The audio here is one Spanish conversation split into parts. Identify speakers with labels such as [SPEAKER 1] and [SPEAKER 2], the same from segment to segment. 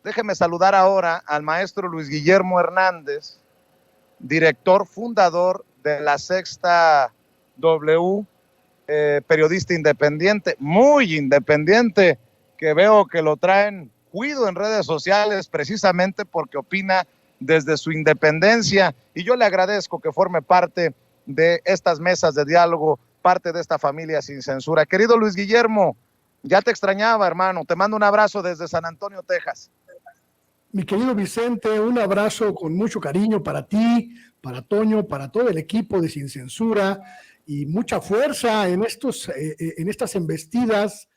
[SPEAKER 1] déjeme saludar ahora al maestro Luis Guillermo Hernández, director fundador de La Sexta W, periodista independiente, muy independiente, que veo que lo traen cuido en redes sociales precisamente porque opina desde su independencia, y yo le agradezco que forme parte de estas mesas de diálogo, parte de esta familia sin censura. Querido Luis Guillermo, ya te extrañaba, hermano, te mando un abrazo desde San Antonio, Texas.
[SPEAKER 2] Mi querido Vicente, un abrazo con mucho cariño para ti, para Toño, para todo el equipo de Sin Censura, y mucha fuerza en estas embestidas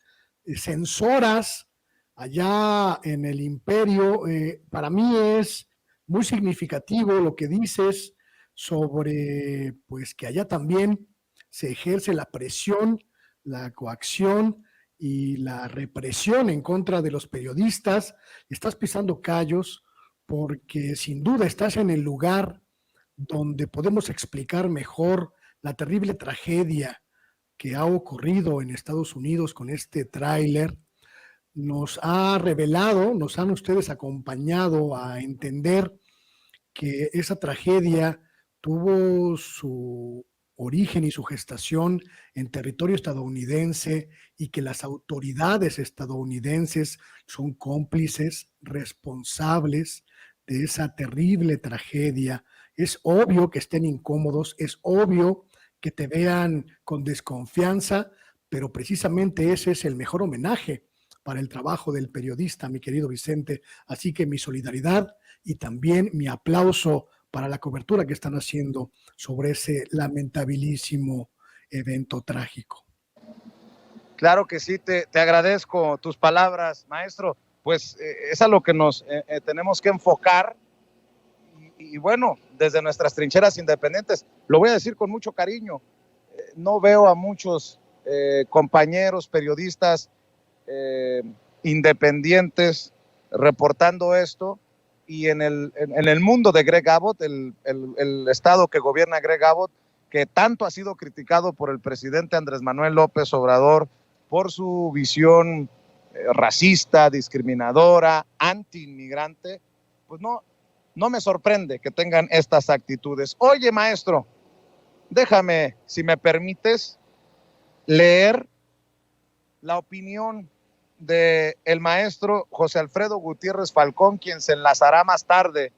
[SPEAKER 2] censoras allá en el imperio. Para mí es muy significativo lo que dices sobre, pues, que allá también se ejerce la presión, la coacción y la represión en contra de los periodistas. Estás pisando callos porque sin duda estás en el lugar donde podemos explicar mejor la terrible tragedia que ha ocurrido en Estados Unidos con este tráiler. Nos ha revelado, nos han ustedes acompañado a entender que esa tragedia tuvo su origen y su gestación en territorio estadounidense, y que las autoridades estadounidenses son cómplices, responsables de esa terrible tragedia. Es obvio que estén incómodos, es obvio que te vean con desconfianza, pero precisamente ese es el mejor homenaje para el trabajo del periodista, mi querido Vicente. Así que mi solidaridad y también mi aplauso para la cobertura que están haciendo sobre ese lamentabilísimo evento trágico.
[SPEAKER 1] Claro que sí, te agradezco tus palabras, maestro. Pues es a lo que nos tenemos que enfocar, y bueno, desde nuestras trincheras independientes, lo voy a decir con mucho cariño, no veo a muchos compañeros periodistas independientes reportando esto, y en el mundo de Greg Abbott, el estado que gobierna Greg Abbott, que tanto ha sido criticado por el presidente Andrés Manuel López Obrador por su visión racista, discriminadora, anti-inmigrante, pues no me sorprende que tengan estas actitudes. Oye, maestro, déjame, si me permites, leer la opinión del maestro José Alfredo Gutiérrez Falcón, quien se enlazará más tarde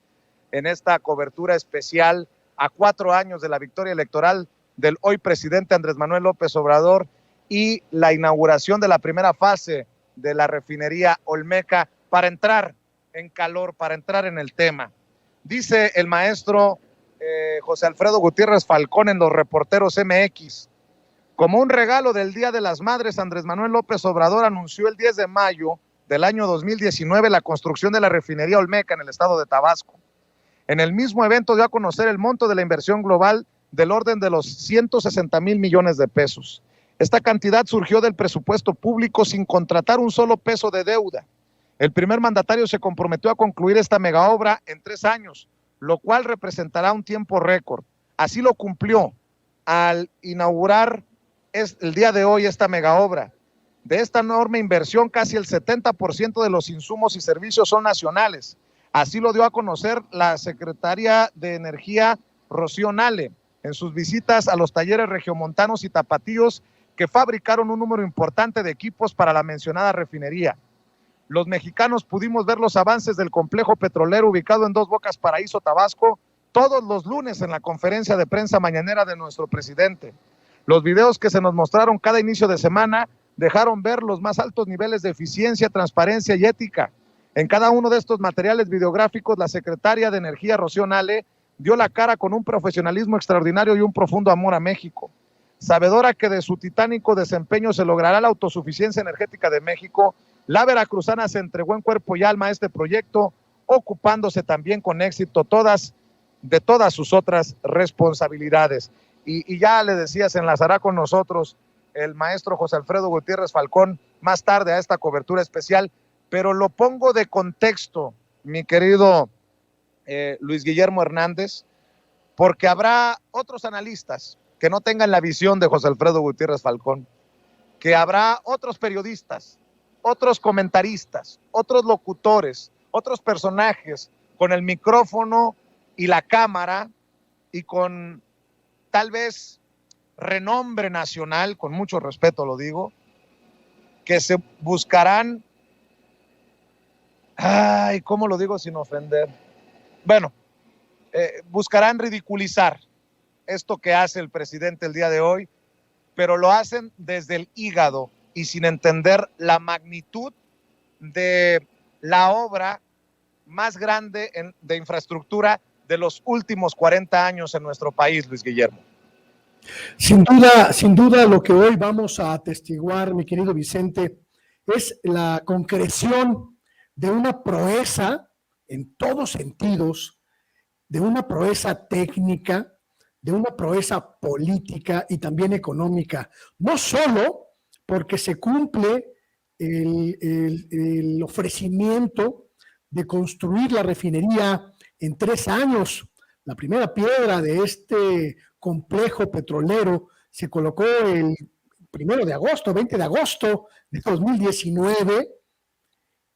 [SPEAKER 1] en esta cobertura especial a 4 años de la victoria electoral del hoy presidente Andrés Manuel López Obrador y la inauguración de la primera fase de la refinería Olmeca, para entrar en calor, para entrar en el tema. Dice el maestro José Alfredo Gutiérrez Falcón en Los Reporteros MX: como un regalo del Día de las Madres, Andrés Manuel López Obrador anunció el 10 de mayo del año 2019 la construcción de la refinería Olmeca en el estado de Tabasco. En el mismo evento dio a conocer el monto de la inversión global del orden de los 160,000 millones de pesos. Esta cantidad surgió del presupuesto público sin contratar un solo peso de deuda. El primer mandatario se comprometió a concluir esta megaobra en 3 años, lo cual representará un tiempo récord. Así lo cumplió al inaugurar el día de hoy esta megaobra. De esta enorme inversión, casi el 70% de los insumos y servicios son nacionales. Así lo dio a conocer la secretaria de Energía, Rocío Nale, en sus visitas a los talleres regiomontanos y tapatíos que fabricaron un número importante de equipos para la mencionada refinería. Los mexicanos pudimos ver los avances del complejo petrolero ubicado en Dos Bocas, Paraíso, Tabasco, todos los lunes en la conferencia de prensa mañanera de nuestro presidente. Los videos que se nos mostraron cada inicio de semana dejaron ver los más altos niveles de eficiencia, transparencia y ética. En cada uno de estos materiales videográficos, la secretaria de Energía, Rocío Nale, dio la cara con un profesionalismo extraordinario y un profundo amor a México. Sabedora que de su titánico desempeño se logrará la autosuficiencia energética de México, la veracruzana se entregó en cuerpo y alma a este proyecto, ocupándose también con éxito de todas sus otras responsabilidades. Y ya le decía, se enlazará con nosotros el maestro José Alfredo Gutiérrez Falcón más tarde a esta cobertura especial, pero lo pongo de contexto, mi querido Luis Guillermo Hernández, porque habrá otros analistas que no tengan la visión de José Alfredo Gutiérrez Falcón, que habrá otros periodistas otros comentaristas, otros locutores, otros personajes con el micrófono y la cámara y con tal vez renombre nacional, con mucho respeto lo digo, que se buscarán, ay, ¿cómo lo digo sin ofender? Bueno, buscarán ridiculizar esto que hace el presidente el día de hoy, pero lo hacen desde el hígado y sin entender la magnitud de la obra más grande de infraestructura de los últimos 40 años en nuestro país, Luis Guillermo.
[SPEAKER 2] Sin duda, lo que hoy vamos a atestiguar, mi querido Vicente, es la concreción de una proeza en todos sentidos, de una proeza técnica, de una proeza política y también económica, no solo porque se cumple el ofrecimiento de construir la refinería en 3 años. La primera piedra de este complejo petrolero se colocó el 1 de agosto, 20 de agosto de 2019,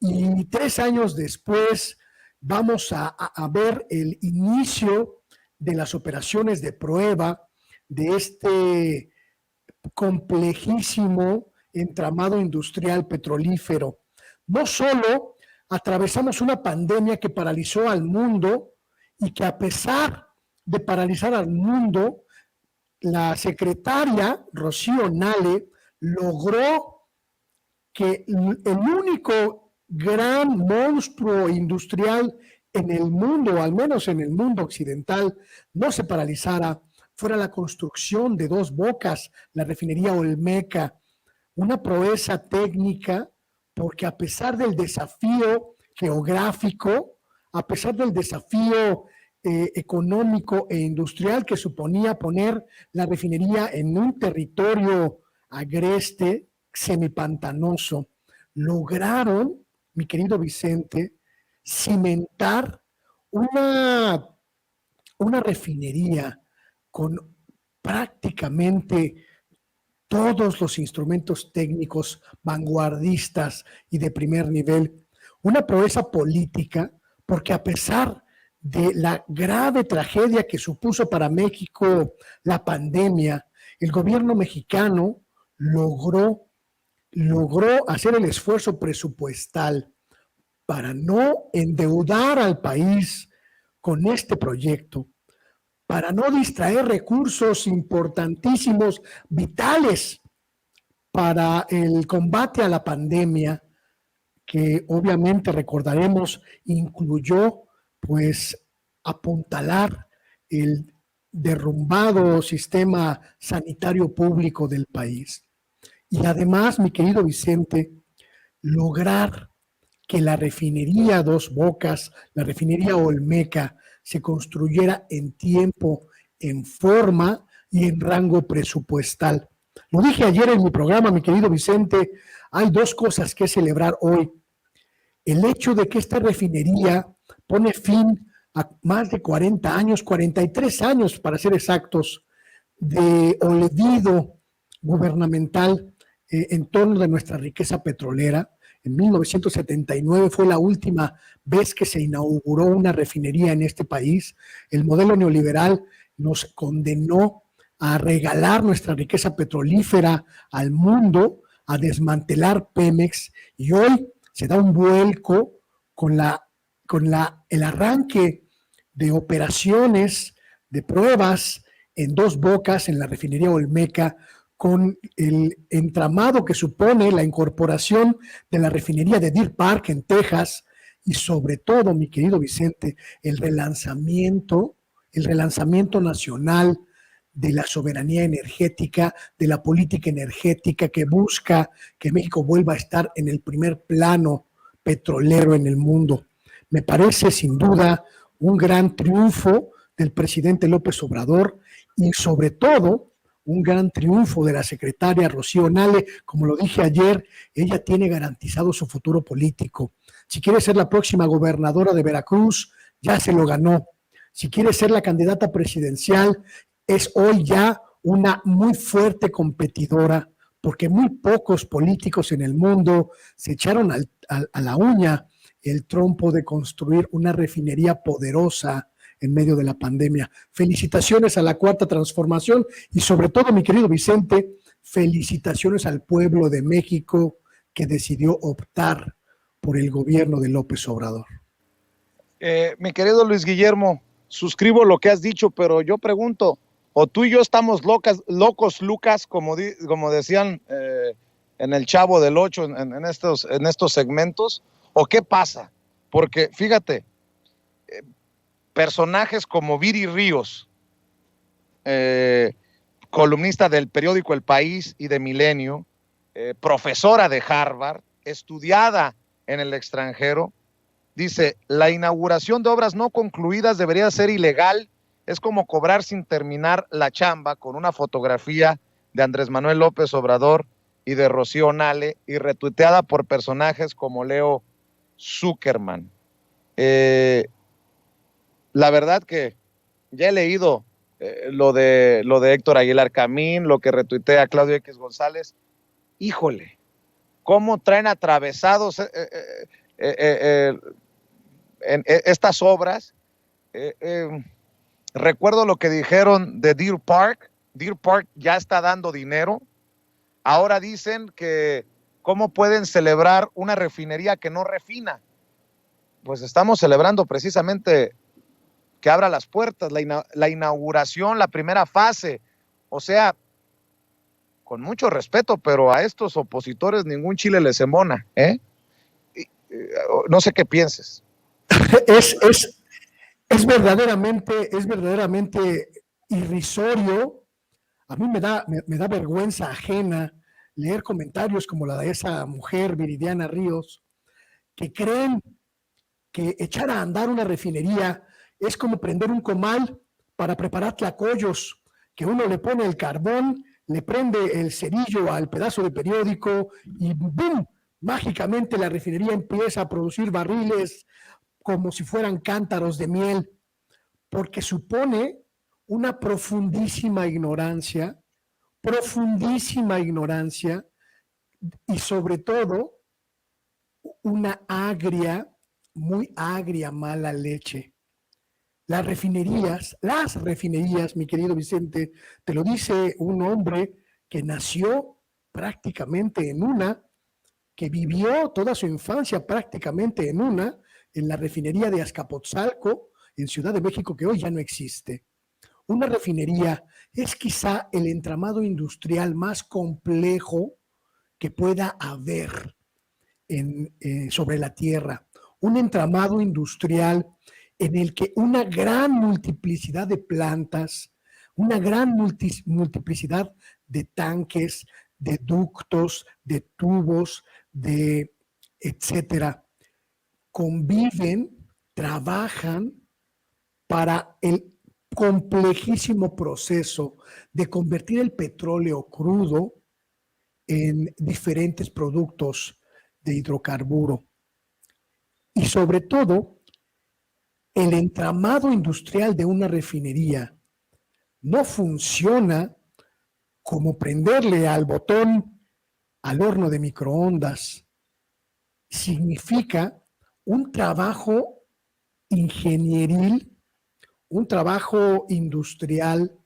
[SPEAKER 2] y 3 años después vamos a ver el inicio de las operaciones de prueba de este complejísimo entramado industrial petrolífero. No solo atravesamos una pandemia que paralizó al mundo y que, a pesar de paralizar al mundo, la secretaria Rocío Nale logró que el único gran monstruo industrial en el mundo, al menos en el mundo occidental, no se paralizara, fuera la construcción de Dos Bocas, la refinería Olmeca, una proeza técnica, porque a pesar del desafío geográfico, a pesar del desafío económico e industrial que suponía poner la refinería en un territorio agreste, semipantanoso, lograron, mi querido Vicente, cimentar una refinería con prácticamente todos los instrumentos técnicos vanguardistas y de primer nivel, una proeza política, porque a pesar de la grave tragedia que supuso para México la pandemia, el gobierno mexicano logró hacer el esfuerzo presupuestal para no endeudar al país con este proyecto, para no distraer recursos importantísimos, vitales para el combate a la pandemia, que obviamente recordaremos incluyó pues apuntalar el derrumbado sistema sanitario público del país. Y además, mi querido Vicente, lograr que la refinería Dos Bocas, la refinería Olmeca, se construyera en tiempo, en forma y en rango presupuestal. Lo dije ayer en mi programa, mi querido Vicente, hay 2 cosas que celebrar hoy. El hecho de que esta refinería pone fin a más de 40 años, 43 años para ser exactos, de olvido gubernamental en torno de nuestra riqueza petrolera. En 1979 fue la última vez que se inauguró una refinería en este país. El modelo neoliberal nos condenó a regalar nuestra riqueza petrolífera al mundo, a desmantelar Pemex, y hoy se da un vuelco con el arranque de operaciones, de pruebas en Dos Bocas, en la refinería Olmeca, con el entramado que supone la incorporación de la refinería de Deer Park en Texas, y sobre todo, mi querido Vicente, el relanzamiento nacional de la soberanía energética, de la política energética que busca que México vuelva a estar en el primer plano petrolero en el mundo. Me parece sin duda un gran triunfo del presidente López Obrador y sobre todo un gran triunfo de la secretaria Rocío Nale. Como lo dije ayer, ella tiene garantizado su futuro político. Si quiere ser la próxima gobernadora de Veracruz, ya se lo ganó. Si quiere ser la candidata presidencial, es hoy ya una muy fuerte competidora, porque muy pocos políticos en el mundo se echaron a la uña el trompo de construir una refinería poderosa en medio de la pandemia. Felicitaciones a la Cuarta Transformación y sobre todo, mi querido Vicente, felicitaciones al pueblo de México que decidió optar por el gobierno de López Obrador.
[SPEAKER 1] Mi querido Luis Guillermo, suscribo lo que has dicho, pero yo pregunto, o tú y yo estamos locos, Lucas, como decían en el Chavo del Ocho, en estos segmentos, o qué pasa, porque fíjate, personajes como Viri Ríos, columnista del periódico El País y de Milenio, profesora de Harvard, estudiada en el extranjero, dice, la inauguración de obras no concluidas debería ser ilegal, es como cobrar sin terminar la chamba, con una fotografía de Andrés Manuel López Obrador y de Rocío Nale y retuiteada por personajes como Leo Zuckerman. La verdad que ya he leído lo de Héctor Aguilar Camín, lo que retuitea Claudio X González. Híjole, cómo traen atravesados en estas obras. Recuerdo lo que dijeron de Deer Park. Deer Park ya está dando dinero. Ahora dicen que cómo pueden celebrar una refinería que no refina. Pues estamos celebrando precisamente que abra las puertas, la inauguración, la primera fase. O sea, con mucho respeto, pero a estos opositores ningún chile les embona, ¿eh? No sé qué pienses.
[SPEAKER 2] Es verdaderamente irrisorio. A mí me da vergüenza ajena leer comentarios como la de esa mujer, Viridiana Ríos, que creen que echar a andar una refinería es como prender un comal para preparar tlacoyos, que uno le pone el carbón, le prende el cerillo al pedazo de periódico y ¡bum! Mágicamente la refinería empieza a producir barriles como si fueran cántaros de miel, porque supone una profundísima ignorancia y sobre todo una muy agria mala leche. Las refinerías, mi querido Vicente, te lo dice un hombre que nació prácticamente en una, que vivió toda su infancia prácticamente en la refinería de Azcapotzalco, en Ciudad de México, que hoy ya no existe. Una refinería es quizá el entramado industrial más complejo que pueda haber sobre la Tierra. Un entramado industrial en el que una gran multiplicidad de plantas, una gran multiplicidad de tanques, de ductos, de tubos, de etcétera, conviven, trabajan para el complejísimo proceso de convertir el petróleo crudo en diferentes productos de hidrocarburo. Y sobre todo, el entramado industrial de una refinería no funciona como prenderle al botón al horno de microondas. Significa un trabajo ingenieril, un trabajo industrial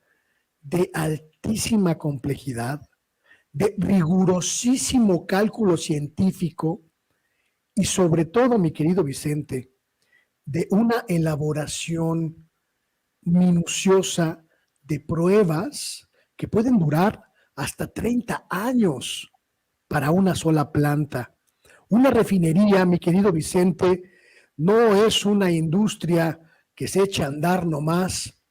[SPEAKER 2] de altísima complejidad, de rigurosísimo cálculo científico y sobre todo, mi querido Vicente, de una elaboración minuciosa de pruebas que pueden durar hasta 30 años para una sola planta. Una refinería, mi querido Vicente, no es una industria que se echa a andar nomás.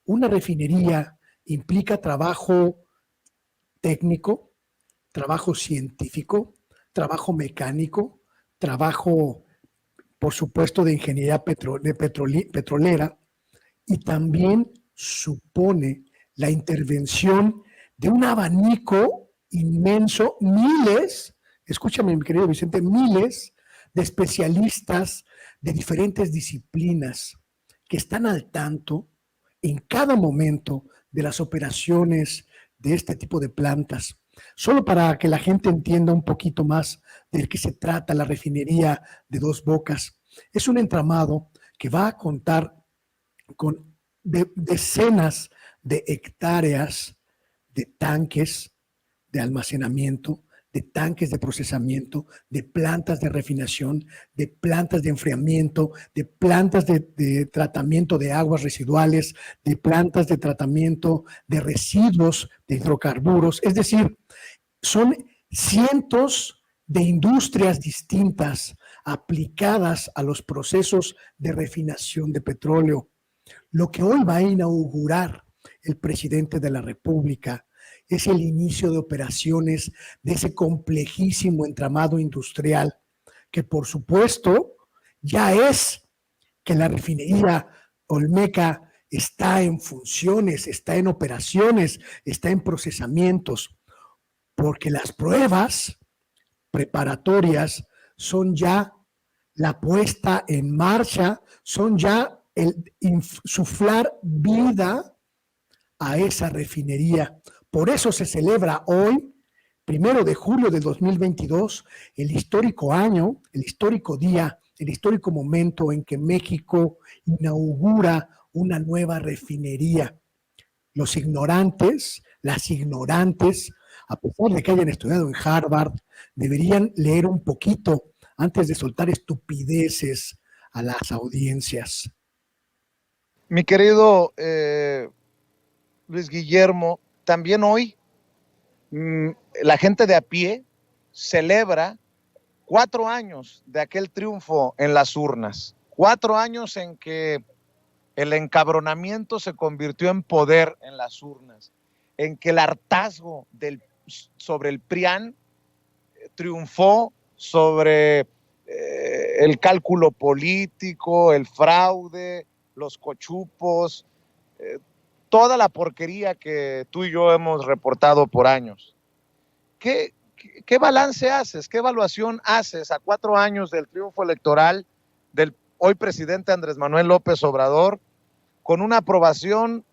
[SPEAKER 2] Una refinería implica trabajo técnico, trabajo científico, trabajo mecánico, trabajo, por supuesto, de ingeniería petrolera, y también supone la intervención de un abanico inmenso, escúchame mi querido Vicente, miles de especialistas de diferentes disciplinas que están al tanto en cada momento de las operaciones de este tipo de plantas. Solo para que la gente entienda un poquito más de qué se trata la refinería de Dos Bocas. Es un entramado que va a contar con decenas de hectáreas de tanques de almacenamiento, de tanques de procesamiento, de plantas de refinación, de plantas de enfriamiento, de plantas de tratamiento de aguas residuales, de plantas de tratamiento de residuos de hidrocarburos. Es decir, son cientos de industrias distintas aplicadas a los procesos de refinación de petróleo. Lo que hoy va a inaugurar el presidente de la República es el inicio de operaciones de ese complejísimo entramado industrial que, por supuesto, ya es que la refinería Olmeca está en funciones, está en operaciones, está en procesamientos, porque las pruebas preparatorias son ya la puesta en marcha, son ya el insuflar vida a esa refinería. Por eso se celebra hoy, 1 de julio de 2022, el histórico año, el histórico día, el histórico momento en que México inaugura una nueva refinería. Los ignorantes, las ignorantes, a pesar de que hayan estudiado en Harvard, deberían leer un poquito antes de soltar estupideces a las audiencias.
[SPEAKER 1] Mi querido Luis Guillermo, también hoy la gente de a pie celebra 4 años de aquel triunfo en las urnas, 4 años en que el encabronamiento se convirtió en poder en las urnas, en que el hartazgo sobre el PRIAN triunfó sobre el cálculo político, el fraude, los cochupos, toda la porquería que tú y yo hemos reportado por años. ¿Qué balance haces? ¿Qué evaluación haces a 4 años del triunfo electoral del hoy presidente Andrés Manuel López Obrador, con una aprobación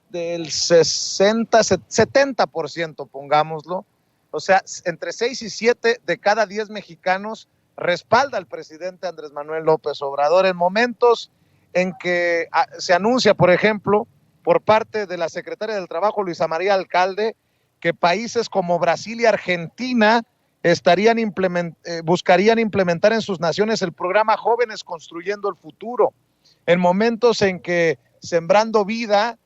[SPEAKER 1] del 70%, pongámoslo? O sea, entre 6 y 7 de cada 10 mexicanos respalda al presidente Andrés Manuel López Obrador en momentos en que se anuncia, por ejemplo, por parte de la secretaria del Trabajo, Luisa María Alcalde, que países como Brasil y Argentina buscarían implementar en sus naciones el programa Jóvenes Construyendo el Futuro, en momentos en que Sembrando Vida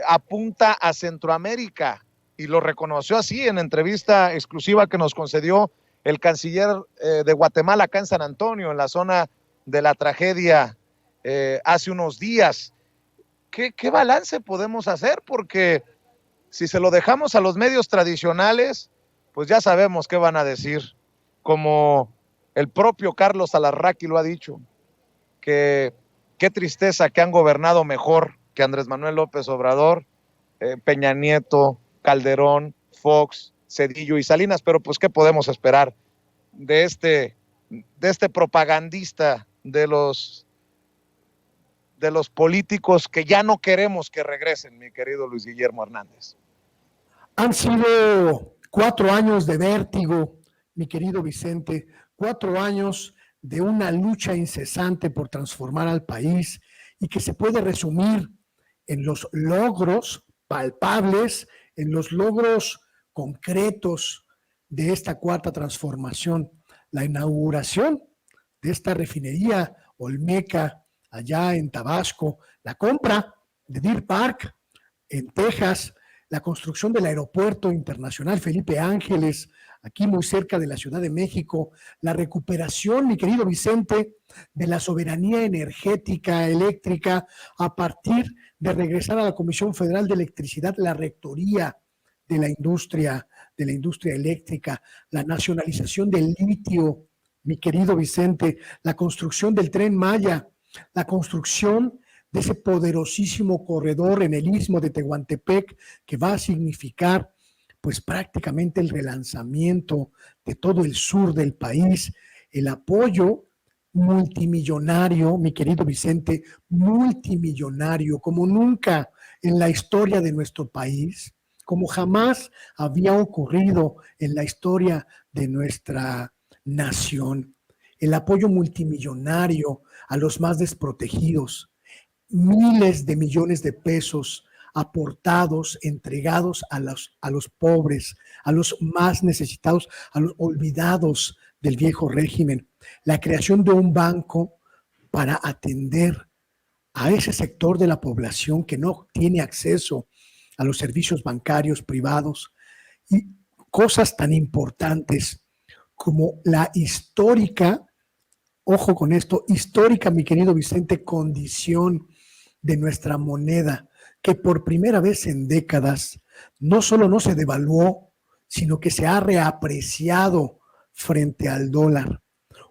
[SPEAKER 1] apunta a Centroamérica, y lo reconoció así en entrevista exclusiva que nos concedió el canciller de Guatemala acá en San Antonio, en la zona de la tragedia hace unos días. ¿Qué balance podemos hacer? Porque si se lo dejamos a los medios tradicionales, pues ya sabemos qué van a decir, como el propio Carlos Alarraqui lo ha dicho, que qué tristeza que han gobernado mejor que Andrés Manuel López Obrador, Peña Nieto, Calderón, Fox, Cedillo y Salinas, pero pues qué podemos esperar de este propagandista de los políticos que ya no queremos que regresen, mi querido Luis Guillermo Hernández.
[SPEAKER 2] Han sido 4 años de vértigo, mi querido Vicente, 4 años de una lucha incesante por transformar al país y que se puede resumir en los logros palpables, en los logros concretos de esta cuarta transformación. La inauguración de esta refinería Olmeca allá en Tabasco, la compra de Deer Park en Texas, la construcción del aeropuerto internacional Felipe Ángeles, aquí muy cerca de la Ciudad de México, la recuperación, mi querido Vicente, de la soberanía energética eléctrica a partir de regresar a la Comisión Federal de Electricidad, la rectoría de la industria eléctrica, la nacionalización del litio, mi querido Vicente, la construcción del Tren Maya, la construcción de ese poderosísimo corredor en el istmo de Tehuantepec que va a significar pues prácticamente el relanzamiento de todo el sur del país, el apoyo multimillonario, mi querido Vicente, multimillonario como nunca en la historia de nuestro país, como jamás había ocurrido en la historia de nuestra nación. El apoyo multimillonario a los más desprotegidos, miles de millones de pesos aportados, entregados a los pobres, a los más necesitados, a los olvidados del viejo régimen, la creación de un banco para atender a ese sector de la población que no tiene acceso a los servicios bancarios privados y cosas tan importantes como la histórica, ojo con esto, histórica, mi querido Vicente, condición de nuestra moneda, que por primera vez en décadas no solo no se devaluó, sino que se ha reapreciado frente al dólar.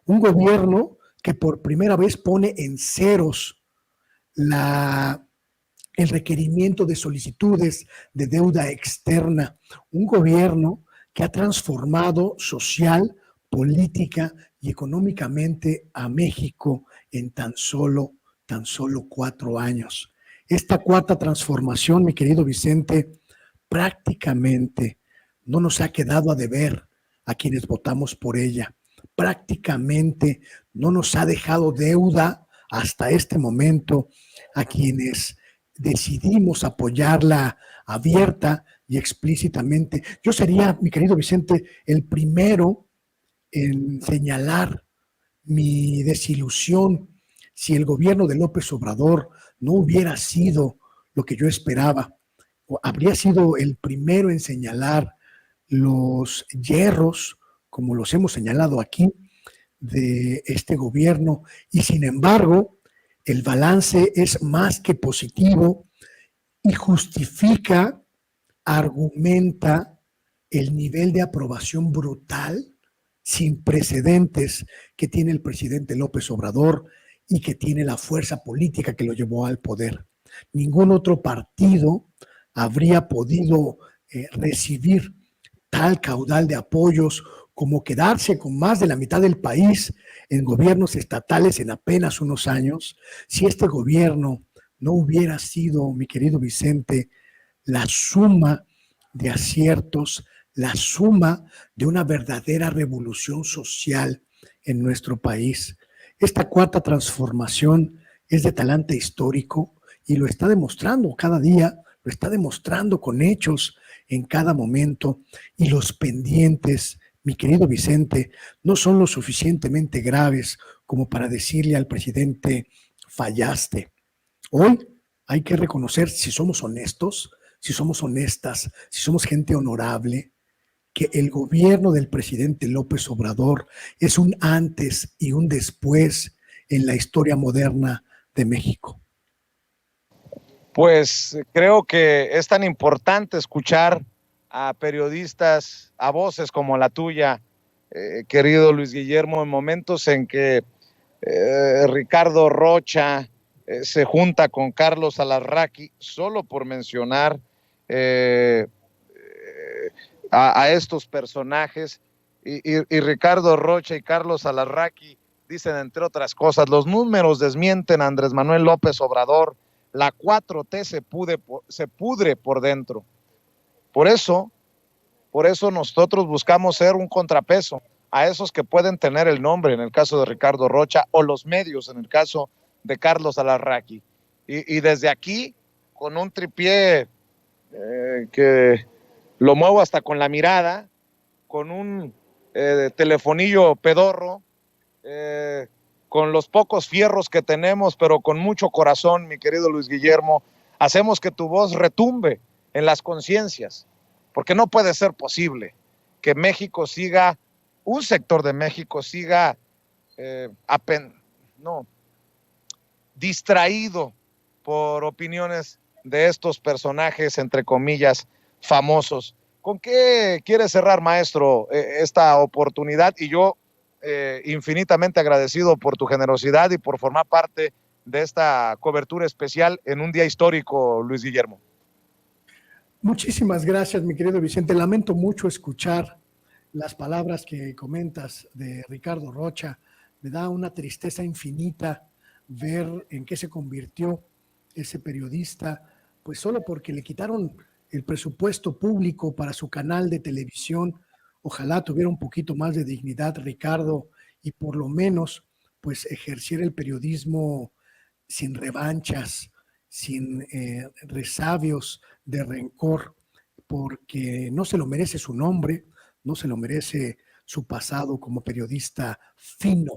[SPEAKER 2] Un gobierno que por primera vez pone en ceros el requerimiento de solicitudes de deuda externa, un gobierno que ha transformado social, política y económicamente a México en tan solo 4 años. Esta cuarta transformación, mi querido Vicente, prácticamente no nos ha quedado a deber a quienes votamos por ella. Prácticamente no nos ha dejado deuda hasta este momento a quienes decidimos apoyarla abierta y explícitamente. Yo sería, mi querido Vicente, el primero en señalar mi desilusión si el gobierno de López Obrador no hubiera sido lo que yo esperaba. O habría sido el primero en señalar los yerros, como los hemos señalado aquí, de este gobierno, y sin embargo, el balance es más que positivo y justifica, argumenta el nivel de aprobación brutal, sin precedentes, que tiene el presidente López Obrador y que tiene la fuerza política que lo llevó al poder. Ningún otro partido habría podido recibir tal caudal de apoyos como quedarse con más de la mitad del país en gobiernos estatales en apenas unos años, si este gobierno no hubiera sido, mi querido Vicente, la suma de aciertos, la suma de una verdadera revolución social en nuestro país. Esta cuarta transformación es de talante histórico y lo está demostrando cada día, lo está demostrando con hechos en cada momento, y los pendientes, mi querido Vicente, no son lo suficientemente graves como para decirle al presidente: fallaste. Hoy hay que reconocer, si somos honestos, si somos honestas, si somos gente honorable, que el gobierno del presidente López Obrador es un antes y un después en la historia moderna de México.
[SPEAKER 1] Pues creo que es tan importante escuchar a periodistas, a voces como la tuya, querido Luis Guillermo, en momentos en que Ricardo Rocha se junta con Carlos Alarraqui, solo por mencionar eh, a estos personajes, y Ricardo Rocha y Carlos Alarraqui dicen, entre otras cosas: los números desmienten a Andrés Manuel López Obrador, la 4T se pudre por dentro. Por eso nosotros buscamos ser un contrapeso a esos que pueden tener el nombre, en el caso de Ricardo Rocha, o los medios, en el caso de Carlos Alarraqui. Y desde aquí, con un tripié que lo muevo hasta con la mirada, con un telefonillo pedorro, con los pocos fierros que tenemos, pero con mucho corazón, mi querido Luis Guillermo, hacemos que tu voz retumbe en las conciencias, porque no puede ser posible que México siga, un sector de México siga distraído por opiniones de estos personajes, entre comillas, famosos. ¿Con qué quiere cerrar, maestro, esta oportunidad? Y yo infinitamente agradecido por tu generosidad y por formar parte de esta cobertura especial en un día histórico, Luis Guillermo.
[SPEAKER 2] Muchísimas gracias, mi querido Vicente. Lamento mucho escuchar las palabras que comentas de Ricardo Rocha. Me da una tristeza infinita ver en qué se convirtió ese periodista, pues solo porque le quitaron el presupuesto público para su canal de televisión. Ojalá tuviera un poquito más de dignidad, Ricardo, y por lo menos pues ejerciera el periodismo sin revanchas, sin resabios de rencor, porque no se lo merece su nombre, no se lo merece su pasado como periodista fino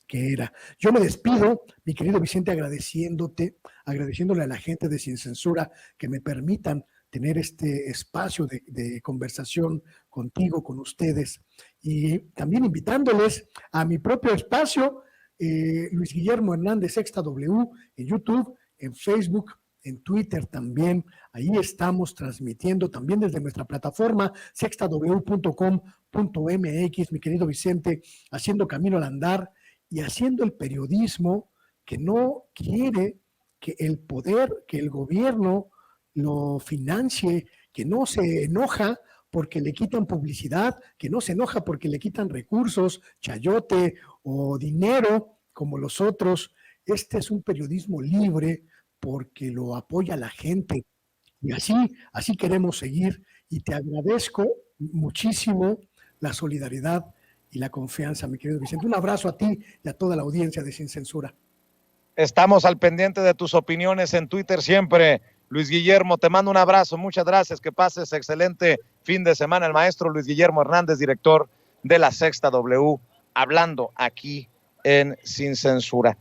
[SPEAKER 2] que era. Yo me despido, mi querido Vicente, agradeciéndole a la gente de Sin Censura que me permitan tener este espacio de conversación contigo, con ustedes, y también invitándoles a mi propio espacio, Luis Guillermo Hernández Sexta W, en YouTube, en Facebook, en Twitter también. Ahí estamos transmitiendo también desde nuestra plataforma sextaw.com.mx, mi querido Vicente, haciendo camino al andar y haciendo el periodismo que no quiere que el poder, que el gobierno lo financie, que no se enoja porque le quitan publicidad, que no se enoja porque le quitan recursos, chayote o dinero como los otros. Este es un periodismo libre porque lo apoya la gente. Y así queremos seguir. Y te agradezco muchísimo la solidaridad y la confianza, mi querido Vicente. Un abrazo a ti y a toda la audiencia de Sin Censura.
[SPEAKER 1] Estamos al pendiente de tus opiniones en Twitter siempre. Luis Guillermo, te mando un abrazo. Muchas gracias. Que pases excelente fin de semana. El maestro Luis Guillermo Hernández, director de la Sexta W, hablando aquí en Sin Censura.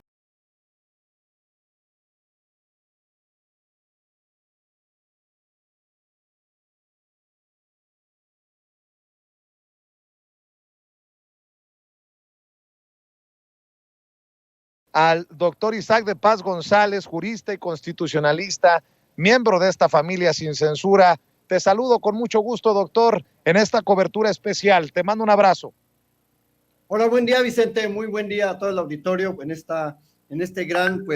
[SPEAKER 1] Al doctor Isaac de Paz González, jurista y constitucionalista, miembro de esta familia Sin Censura. Te saludo con mucho gusto, doctor, en esta cobertura especial. Te mando un abrazo.
[SPEAKER 3] Hola, buen día, Vicente. Muy buen día a todo el auditorio en este gran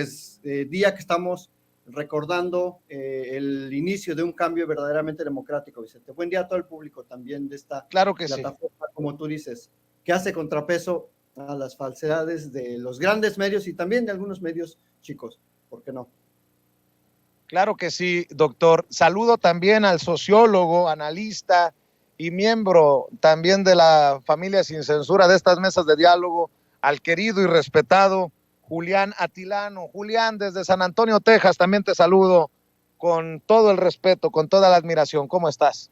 [SPEAKER 3] día que estamos recordando el inicio de un cambio verdaderamente democrático, Vicente. Buen día a todo el público también de esta plataforma, sí, como tú dices, que hace contrapeso a las falsedades de los grandes medios y también de algunos medios chicos. ¿Por qué no?
[SPEAKER 1] Claro que sí, doctor. Saludo también al sociólogo, analista y miembro también de la familia Sin Censura de estas mesas de diálogo, al querido y respetado Julián Atilano. Julián, desde San Antonio, Texas, también te saludo con todo el respeto, con toda la admiración. ¿Cómo estás?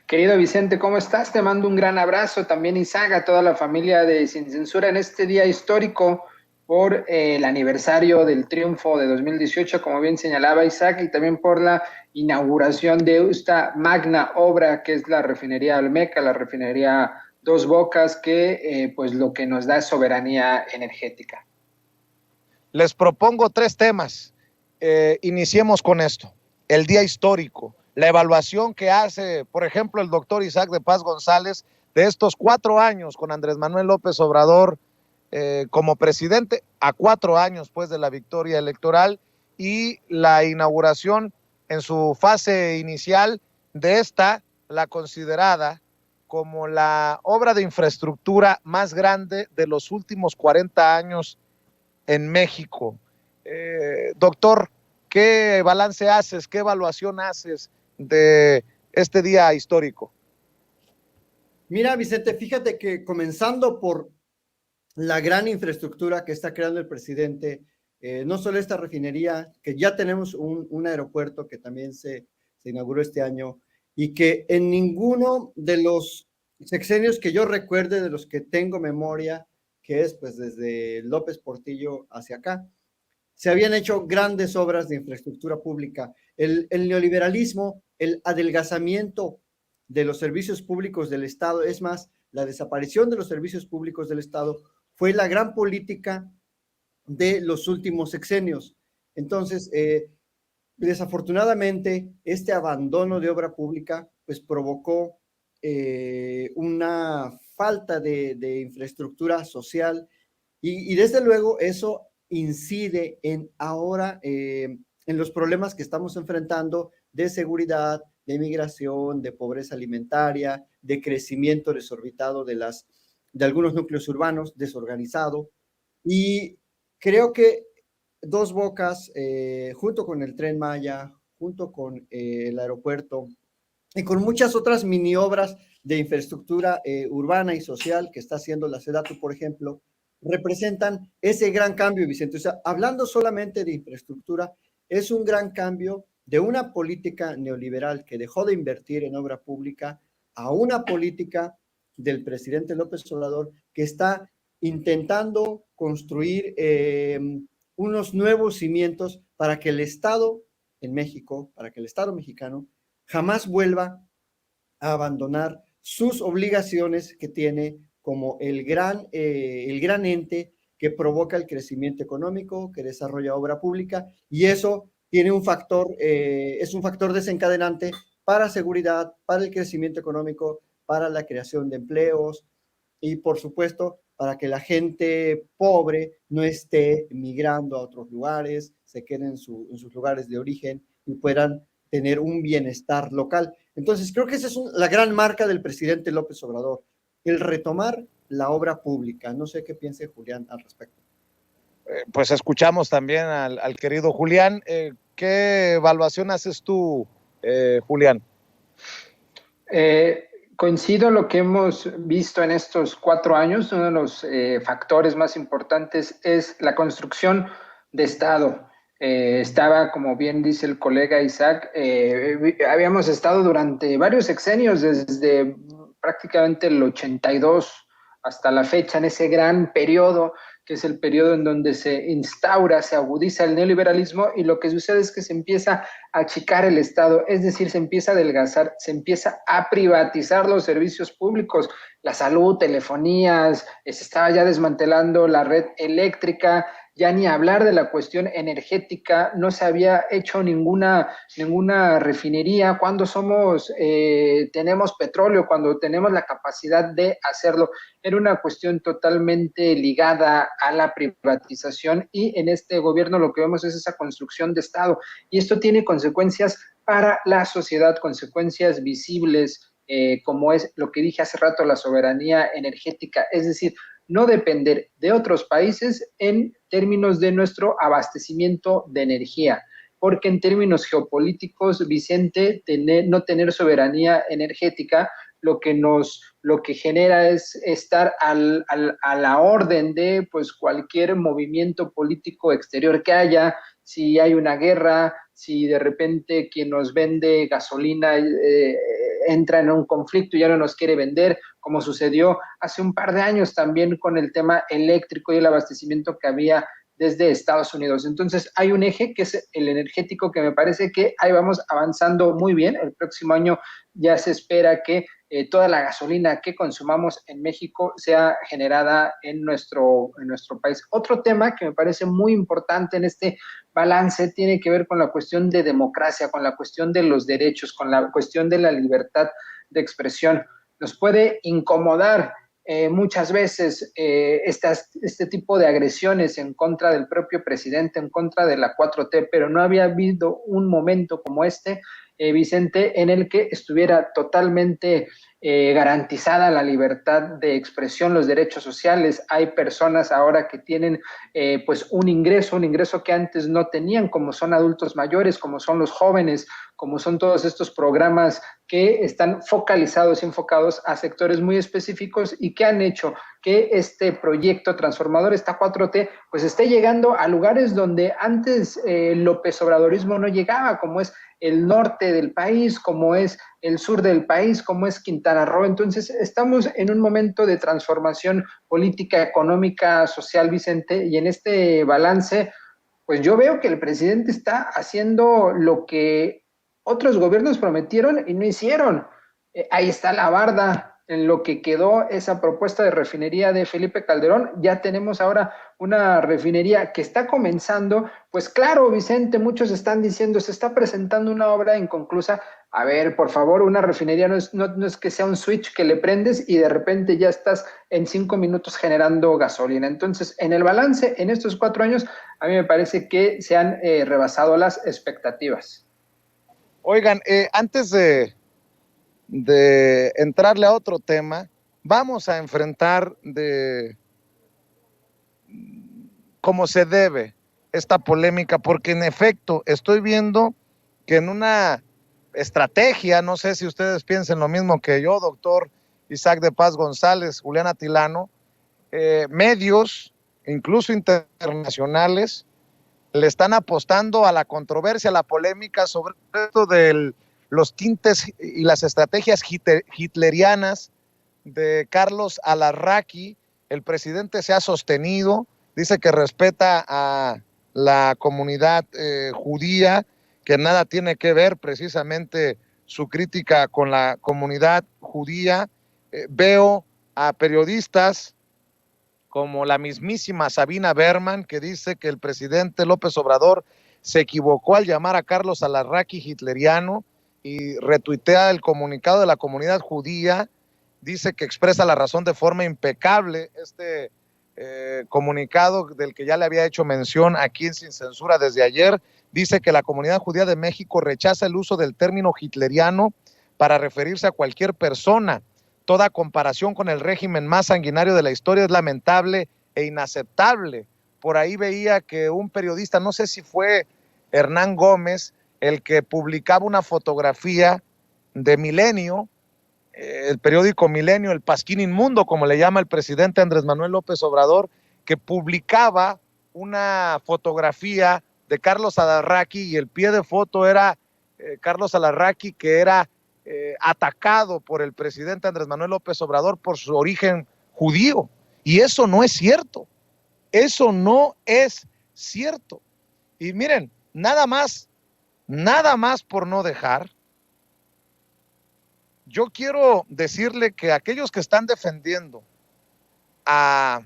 [SPEAKER 4] Querido Vicente, ¿cómo estás? Te mando un gran abrazo. También Isaac, a toda la familia de Sin Censura en este día histórico por el aniversario del triunfo de 2018, como bien señalaba Isaac, y también por la inauguración de esta magna obra que es la refinería Olmeca, la refinería Dos Bocas, que pues lo que nos da es soberanía energética.
[SPEAKER 1] Les propongo 3 temas. Iniciemos con esto. El día histórico, la evaluación que hace, por ejemplo, el doctor Isaac de Paz González de estos 4 años con Andrés Manuel López Obrador como presidente, a 4 años pues de la victoria electoral, y la inauguración en su fase inicial de esta, la considerada como la obra de infraestructura más grande de los últimos 40 años en México. Doctor, ¿qué balance haces, qué evaluación haces de este día histórico?
[SPEAKER 3] Mira, Vicente, fíjate que comenzando por la gran infraestructura que está creando el presidente, no solo esta refinería, que ya tenemos un aeropuerto que también se inauguró este año, y que en ninguno de los sexenios que yo recuerde, de los que tengo memoria, que es pues desde López Portillo hacia acá, se habían hecho grandes obras de infraestructura pública. El neoliberalismo, el adelgazamiento de los servicios públicos del Estado, es más, la desaparición de los servicios públicos del Estado, fue la gran política de los últimos sexenios. Entonces, desafortunadamente, este abandono de obra pública pues provocó una falta de infraestructura social y desde luego eso incide en ahora en los problemas que estamos enfrentando de seguridad, de migración, de pobreza alimentaria, de crecimiento desorbitado de algunos núcleos urbanos, desorganizado. Y creo que Dos Bocas, junto con el Tren Maya, junto con el aeropuerto y con muchas otras mini obras de infraestructura urbana y social que está haciendo la SEDATU, por ejemplo, representan ese gran cambio, Vicente. O sea, hablando solamente de infraestructura, es un gran cambio de una política neoliberal que dejó de invertir en obra pública a una política del presidente López Obrador que está intentando construir unos nuevos cimientos para que el Estado en México, para que el Estado mexicano jamás vuelva a abandonar sus obligaciones que tiene como el gran ente que provoca el crecimiento económico, que desarrolla obra pública, y eso tiene un factor, es un factor desencadenante para seguridad, para el crecimiento económico, para la creación de empleos y, por supuesto, para que la gente pobre no esté migrando a otros lugares, se queden en sus lugares de origen y puedan tener un bienestar local. Entonces, creo que esa es la gran marca del presidente López Obrador, el retomar la obra pública. No sé qué piense Julián al respecto.
[SPEAKER 1] Pues escuchamos también al querido Julián. ¿Qué evaluación haces tú, Julián?
[SPEAKER 4] Coincido lo que hemos visto en estos 4 años. Uno de los factores más importantes es la construcción de Estado. Estaba, como bien dice el colega Isaac, habíamos estado durante varios sexenios, desde prácticamente el 82 hasta la fecha, en ese gran periodo, que es el periodo en donde se instaura, se agudiza el neoliberalismo, y lo que sucede es que se empieza a achicar el Estado, es decir, se empieza a adelgazar, se empieza a privatizar los servicios públicos, la salud, telefonías, se estaba ya desmantelando la red eléctrica, ya ni hablar de la cuestión energética, no se había hecho ninguna refinería. Cuando tenemos petróleo, cuando tenemos la capacidad de hacerlo, era una cuestión totalmente ligada a la privatización, y en este gobierno lo que vemos es esa construcción de Estado, y esto tiene consecuencias para la sociedad, consecuencias visibles, como es lo que dije hace rato, la soberanía energética, es decir, no depender de otros países en términos de nuestro abastecimiento de energía, porque en términos geopolíticos, Vicente, no tener soberanía energética lo que genera es estar a la orden de pues cualquier movimiento político exterior que haya. Si hay una guerra, si de repente quien nos vende gasolina entra en un conflicto y ya no nos quiere vender, como sucedió hace un par de años también con el tema eléctrico y el abastecimiento que había desde Estados Unidos. Entonces hay un eje que es el energético, que me parece que ahí vamos avanzando muy bien. El próximo año ya se espera que toda la gasolina que consumamos en México sea generada en nuestro país. Otro tema que me parece muy importante en este balance tiene que ver con la cuestión de democracia, con la cuestión de los derechos, con la cuestión de la libertad de expresión. Nos puede incomodar muchas veces este tipo de agresiones en contra del propio presidente, en contra de la 4T, pero no había habido un momento como este, Vicente, en el que estuviera totalmente garantizada la libertad de expresión, los derechos sociales. Hay personas ahora que tienen pues un ingreso que antes no tenían, como son adultos mayores, como son los jóvenes, como son todos estos programas que están focalizados y enfocados a sectores muy específicos y que han hecho que este proyecto transformador, esta 4T, pues esté llegando a lugares donde antes el López Obradorismo no llegaba, como es el norte del país, como es el sur del país, como es Quintana Roo. Entonces, estamos en un momento de transformación política, económica, social, Vicente, y en este balance, pues yo veo que el presidente está haciendo lo que otros gobiernos prometieron y no hicieron. Ahí está la barda en lo que quedó esa propuesta de refinería de Felipe Calderón. Ya tenemos ahora una refinería que está comenzando. Pues claro, Vicente, muchos están diciendo, se está presentando una obra inconclusa. A ver, por favor, una refinería no es que sea un switch que le prendes y de repente ya estás en 5 minutos generando gasolina. Entonces, en el balance, en estos 4 años, a mí me parece que se han rebasado las expectativas.
[SPEAKER 1] Oigan, antes de entrarle a otro tema, vamos a enfrentar como se debe esta polémica, porque en efecto estoy viendo que en una estrategia, no sé si ustedes piensen lo mismo que yo, doctor Isaac de Paz González, Julián Atilano, medios, incluso internacionales, le están apostando a la controversia, a la polémica sobre esto de los tintes y las estrategias hitlerianas de Carlos Alarraqui. El presidente se ha sostenido, dice que respeta a la comunidad judía, que nada tiene que ver precisamente su crítica con la comunidad judía. Veo a periodistas como la mismísima Sabina Berman, que dice que el presidente López Obrador se equivocó al llamar a Carlos Alarraqui hitleriano, y retuitea el comunicado de la comunidad judía. Dice que expresa la razón de forma impecable este comunicado del que ya le había hecho mención aquí en Sin Censura desde ayer. Dice que la comunidad judía de México rechaza el uso del término hitleriano para referirse a cualquier persona. Toda comparación con el régimen más sanguinario de la historia es lamentable e inaceptable. Por ahí veía que un periodista, no sé si fue Hernán Gómez, el que publicaba una fotografía de Milenio, el periódico Milenio, el Pasquín Inmundo, como le llama el presidente Andrés Manuel López Obrador, que publicaba una fotografía de Carlos Alarraqui, y el pie de foto era Carlos Alarraqui, que era atacado por el presidente Andrés Manuel López Obrador por su origen judío. Y eso no es cierto. Eso no es cierto. Y miren, nada más por no dejar, yo quiero decirle que aquellos que están defendiendo a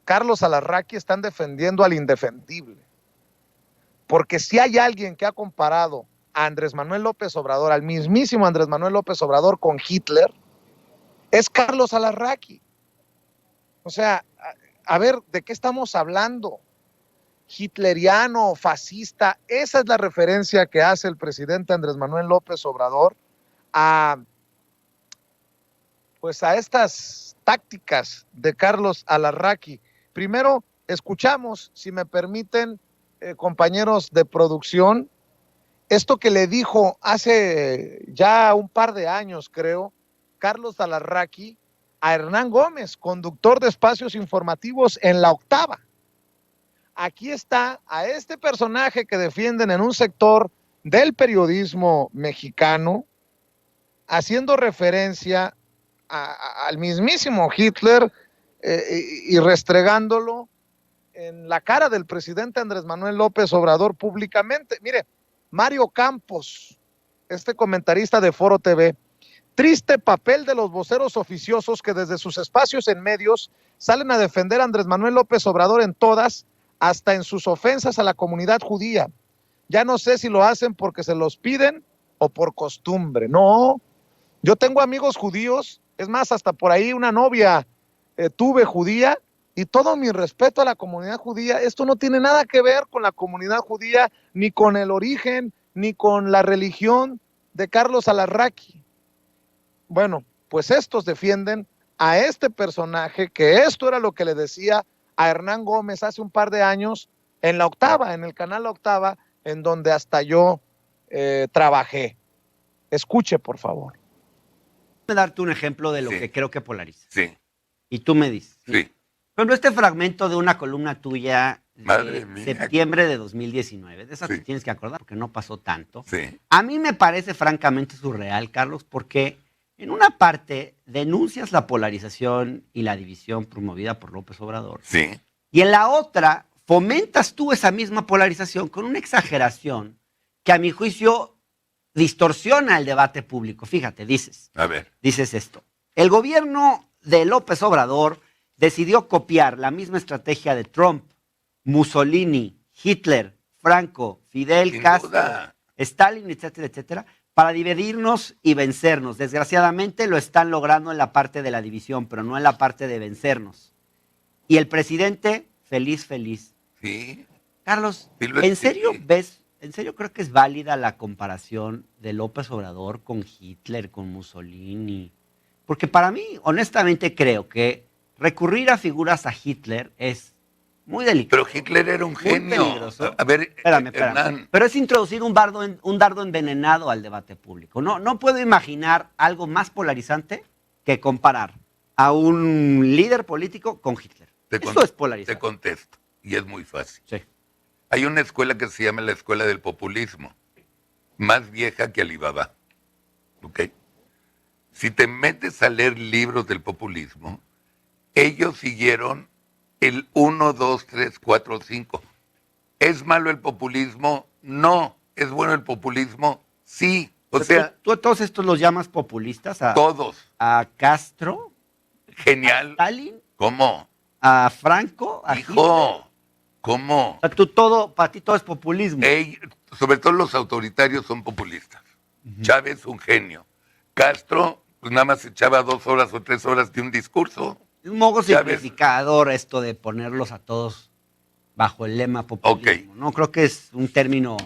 [SPEAKER 1] Carlos Alarraqui están defendiendo al indefendible. Porque si hay alguien que ha comparado a Andrés Manuel López Obrador, al mismísimo Andrés Manuel López Obrador, con Hitler, es Carlos Alarraqui. O sea, a ver, ¿de qué estamos hablando? Hitleriano, fascista, esa es la referencia que hace el presidente Andrés Manuel López Obrador a estas tácticas de Carlos Alarraqui. Primero, escuchamos, si me permiten, compañeros de producción, esto que le dijo hace ya un par de años, creo, Carlos Alarraqui a Hernán Gómez, conductor de espacios informativos en La Octava. Aquí está a este personaje que defienden en un sector del periodismo mexicano, haciendo referencia al mismísimo Hitler y restregándolo en la cara del presidente Andrés Manuel López Obrador públicamente. Mire, Mario Campos, este comentarista de Foro TV, triste papel de los voceros oficiosos que desde sus espacios en medios salen a defender a Andrés Manuel López Obrador en todas, hasta en sus ofensas a la comunidad judía. Ya no sé si lo hacen porque se los piden o por costumbre. No, yo tengo amigos judíos, es más, hasta por ahí una novia tuve judía, y todo mi respeto a la comunidad judía. Esto no tiene nada que ver con la comunidad judía, ni con el origen, ni con la religión de Carlos Alarraqui. Bueno, pues estos defienden a este personaje, que esto era lo que le decía a Hernán Gómez hace un par de años en La Octava, en el canal La Octava, en donde hasta yo trabajé. Escuche, por favor.
[SPEAKER 5] Voy a darte un ejemplo de lo que creo que polariza.
[SPEAKER 6] Sí.
[SPEAKER 5] Y tú me dices.
[SPEAKER 6] Sí.
[SPEAKER 5] Por ejemplo, este fragmento de una columna tuya
[SPEAKER 6] Madre
[SPEAKER 5] de
[SPEAKER 6] mía.
[SPEAKER 5] septiembre de 2019, de esa
[SPEAKER 6] Sí.
[SPEAKER 5] te tienes que acordar porque no pasó tanto.
[SPEAKER 6] Sí.
[SPEAKER 5] A mí me parece francamente surreal, Carlos, porque en una parte denuncias la polarización y la división promovida por López Obrador.
[SPEAKER 6] Sí.
[SPEAKER 5] Y en la otra fomentas tú esa misma polarización con una exageración que a mi juicio distorsiona el debate público. Fíjate, dices esto. El gobierno de López Obrador decidió copiar la misma estrategia de Trump, Mussolini, Hitler, Franco, Fidel Castro, Stalin, etcétera, etcétera, para dividirnos y vencernos. Desgraciadamente lo están logrando en la parte de la división, pero no en la parte de vencernos. Y el presidente, feliz.
[SPEAKER 6] Sí.
[SPEAKER 5] Carlos,
[SPEAKER 6] Sí,
[SPEAKER 5] ¿en serio creo que es válida la comparación de López Obrador con Hitler, con Mussolini? Porque para mí, honestamente, creo que recurrir a figuras a Hitler es Muy delicado.
[SPEAKER 6] Pero Hitler era un
[SPEAKER 5] Muy
[SPEAKER 6] genio.
[SPEAKER 5] peligroso.
[SPEAKER 6] A ver,
[SPEAKER 5] Espérame.
[SPEAKER 6] Hernán.
[SPEAKER 5] Pero es introducir un dardo envenenado al debate público. No puedo imaginar algo más polarizante que comparar a un líder político con Hitler. Eso es polarizante.
[SPEAKER 6] Te contesto, y es muy fácil.
[SPEAKER 5] Sí.
[SPEAKER 6] Hay una escuela que se llama la Escuela del Populismo, más vieja que Alibaba. ¿Ok? Si te metes a leer libros del populismo, ellos siguieron el 1, 2, 3, 4, 5. ¿Es malo el populismo? No. ¿Es bueno el populismo? Sí. O sea,
[SPEAKER 5] ¿Tú a todos estos los llamas populistas?
[SPEAKER 6] todos.
[SPEAKER 5] ¿A Castro?
[SPEAKER 6] Genial.
[SPEAKER 5] ¿A Stalin?
[SPEAKER 6] ¿Cómo?
[SPEAKER 5] ¿A Franco? ¿A
[SPEAKER 6] Hijo,
[SPEAKER 5] Hitler?
[SPEAKER 6] ¿cómo?
[SPEAKER 5] O sea, para ti todo es populismo.
[SPEAKER 6] Sobre todo los autoritarios son populistas. Chávez, un genio. Castro, pues nada más echaba 2 horas o 3 horas de un discurso.
[SPEAKER 5] Es un poco simplificador esto de ponerlos a todos bajo el lema populismo. No creo que es un término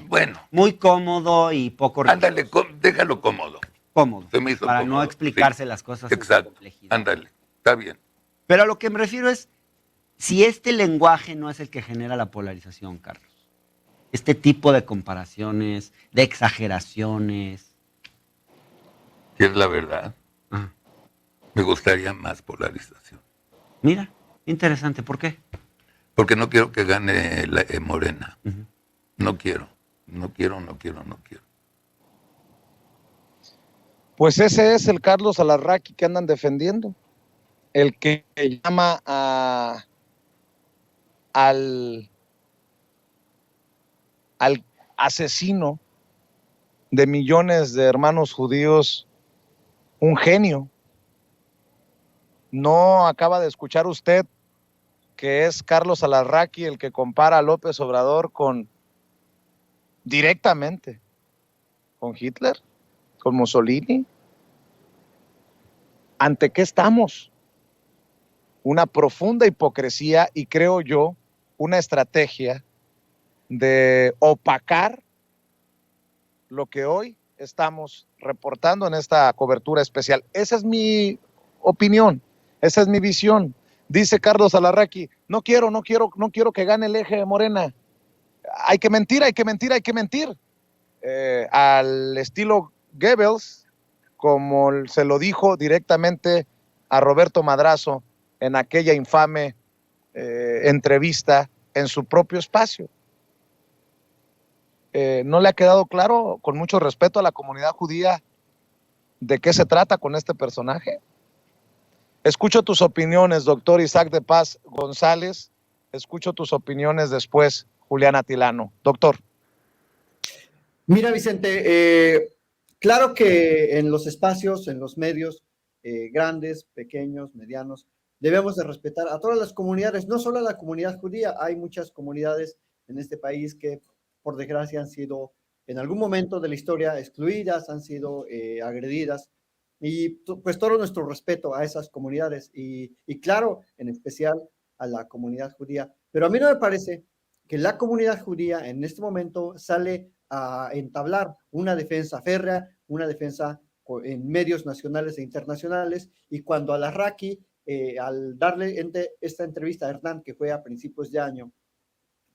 [SPEAKER 5] muy cómodo y poco
[SPEAKER 6] Ándale, déjalo cómodo.
[SPEAKER 5] Cómodo.
[SPEAKER 6] Se me hizo
[SPEAKER 5] para
[SPEAKER 6] cómodo,
[SPEAKER 5] no explicarse las cosas.
[SPEAKER 6] Exacto. Ándale, está bien.
[SPEAKER 5] Pero a lo que me refiero es, si este lenguaje no es el que genera la polarización, Carlos, este tipo de comparaciones, de exageraciones.
[SPEAKER 6] ¿Qué es la verdad? Me gustaría más polarización.
[SPEAKER 5] Mira, interesante, ¿por qué?
[SPEAKER 6] Porque no quiero que gane Morena. No quiero.
[SPEAKER 1] Pues ese es el Carlos Alarraqui que andan defendiendo. El que llama al asesino de millones de hermanos judíos un genio. ¿No acaba de escuchar usted que es Carlos Alarraqui el que compara a López Obrador directamente con Hitler, con Mussolini? ¿Ante qué estamos? Una profunda hipocresía y, creo yo, una estrategia de opacar lo que hoy estamos reportando en esta cobertura especial. Esa es mi opinión, esa es mi visión. Dice Carlos Alarraqui, no quiero que gane el eje de Morena. Hay que mentir. Al estilo Goebbels, como se lo dijo directamente a Roberto Madrazo en aquella infame entrevista en su propio espacio. ¿No le ha quedado claro, con mucho respeto a la comunidad judía, de qué se trata con este personaje? Escucho tus opiniones, doctor Isaac de Paz González. Escucho tus opiniones después, Julián Atilano. Doctor.
[SPEAKER 3] Mira, Vicente, claro que en los espacios, en los medios, grandes, pequeños, medianos, debemos de respetar a todas las comunidades, no solo a la comunidad judía. Hay muchas comunidades en este país que, por desgracia, han sido en algún momento de la historia excluidas, han sido agredidas, y pues todo nuestro respeto a esas comunidades y claro, en especial a la comunidad judía. Pero a mí no me parece que la comunidad judía en este momento sale a entablar una defensa férrea, una defensa en medios nacionales e internacionales, y cuando Alarraqui, al darle esta entrevista a Hernán, que fue a principios de año,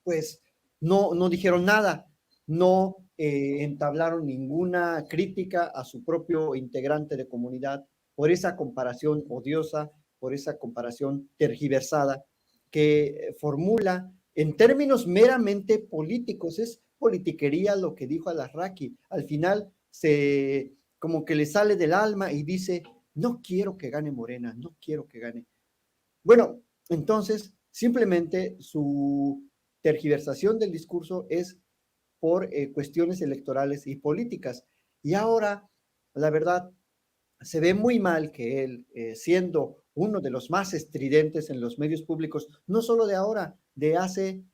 [SPEAKER 3] pues no dijeron nada, no entablaron ninguna crítica a su propio integrante de comunidad por esa comparación odiosa, por esa comparación tergiversada que formula en términos meramente políticos. Es politiquería lo que dijo Alarraqui. Al final como que le sale del alma y dice, no quiero que gane Morena, no quiero que gane. Bueno, entonces simplemente su tergiversación del discurso es por cuestiones electorales y políticas. Y ahora, la verdad, se ve muy mal que él, siendo uno de los más estridentes en los medios públicos, no solo de ahora, de hace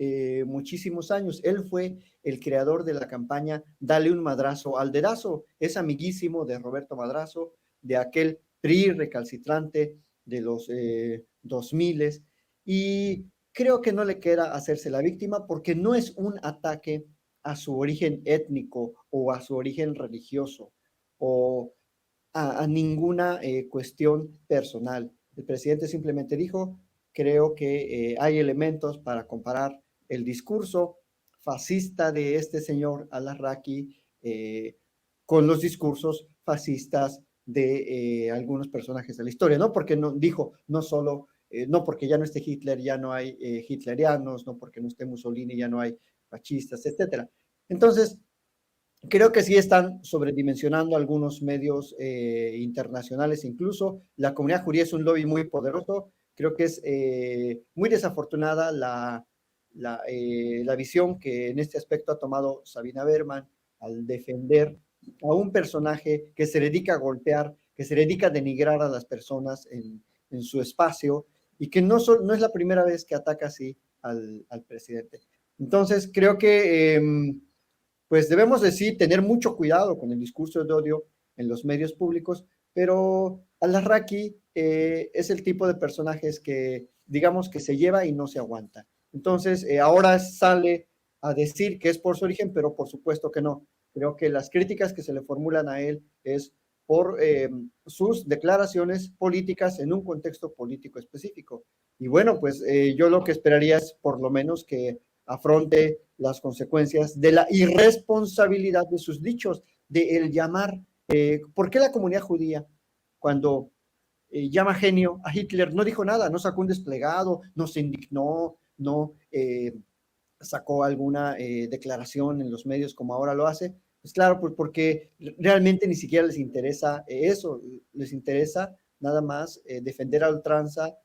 [SPEAKER 3] muchísimos años. Él fue el creador de la campaña Dale un madrazo al dedazo. Es amiguísimo de Roberto Madrazo, de aquel PRI recalcitrante de los 2000, y creo que no le queda hacerse la víctima porque no es un ataque a su origen étnico o a su origen religioso o a ninguna cuestión personal. El presidente simplemente dijo creo que hay elementos para comparar el discurso fascista de este señor al-Arraqui con los discursos fascistas de algunos personajes de la historia, ¿no? Porque no, dijo, no solo, no porque ya no esté Hitler, ya no hay hitlerianos, no porque no esté Mussolini, ya no hay fascistas, etcétera. Entonces, creo que sí están sobredimensionando algunos medios internacionales, incluso la comunidad judía es un lobby muy poderoso. Creo que es muy desafortunada la visión que en este aspecto ha tomado Sabina Berman al defender a un personaje que se dedica a golpear, que se dedica a denigrar a las personas en su espacio y que no es la primera vez que ataca así al presidente. Entonces, creo que pues debemos decir, tener mucho cuidado con el discurso de odio en los medios públicos, pero al-Arraqui es el tipo de personajes que, digamos, que se lleva y no se aguanta. Entonces, ahora sale a decir que es por su origen, pero por supuesto que no. Creo que las críticas que se le formulan a él es por sus declaraciones políticas en un contexto político específico. Y bueno, pues yo lo que esperaría es por lo menos que afronte las consecuencias de la irresponsabilidad de sus dichos, de el llamar. ¿Por qué la comunidad judía, cuando llama genio a Hitler, no dijo nada, no sacó un desplegado, no se indignó, no sacó alguna declaración en los medios como ahora lo hace? Pues claro, pues porque realmente ni siquiera les interesa eso, les interesa nada más defender a ultranza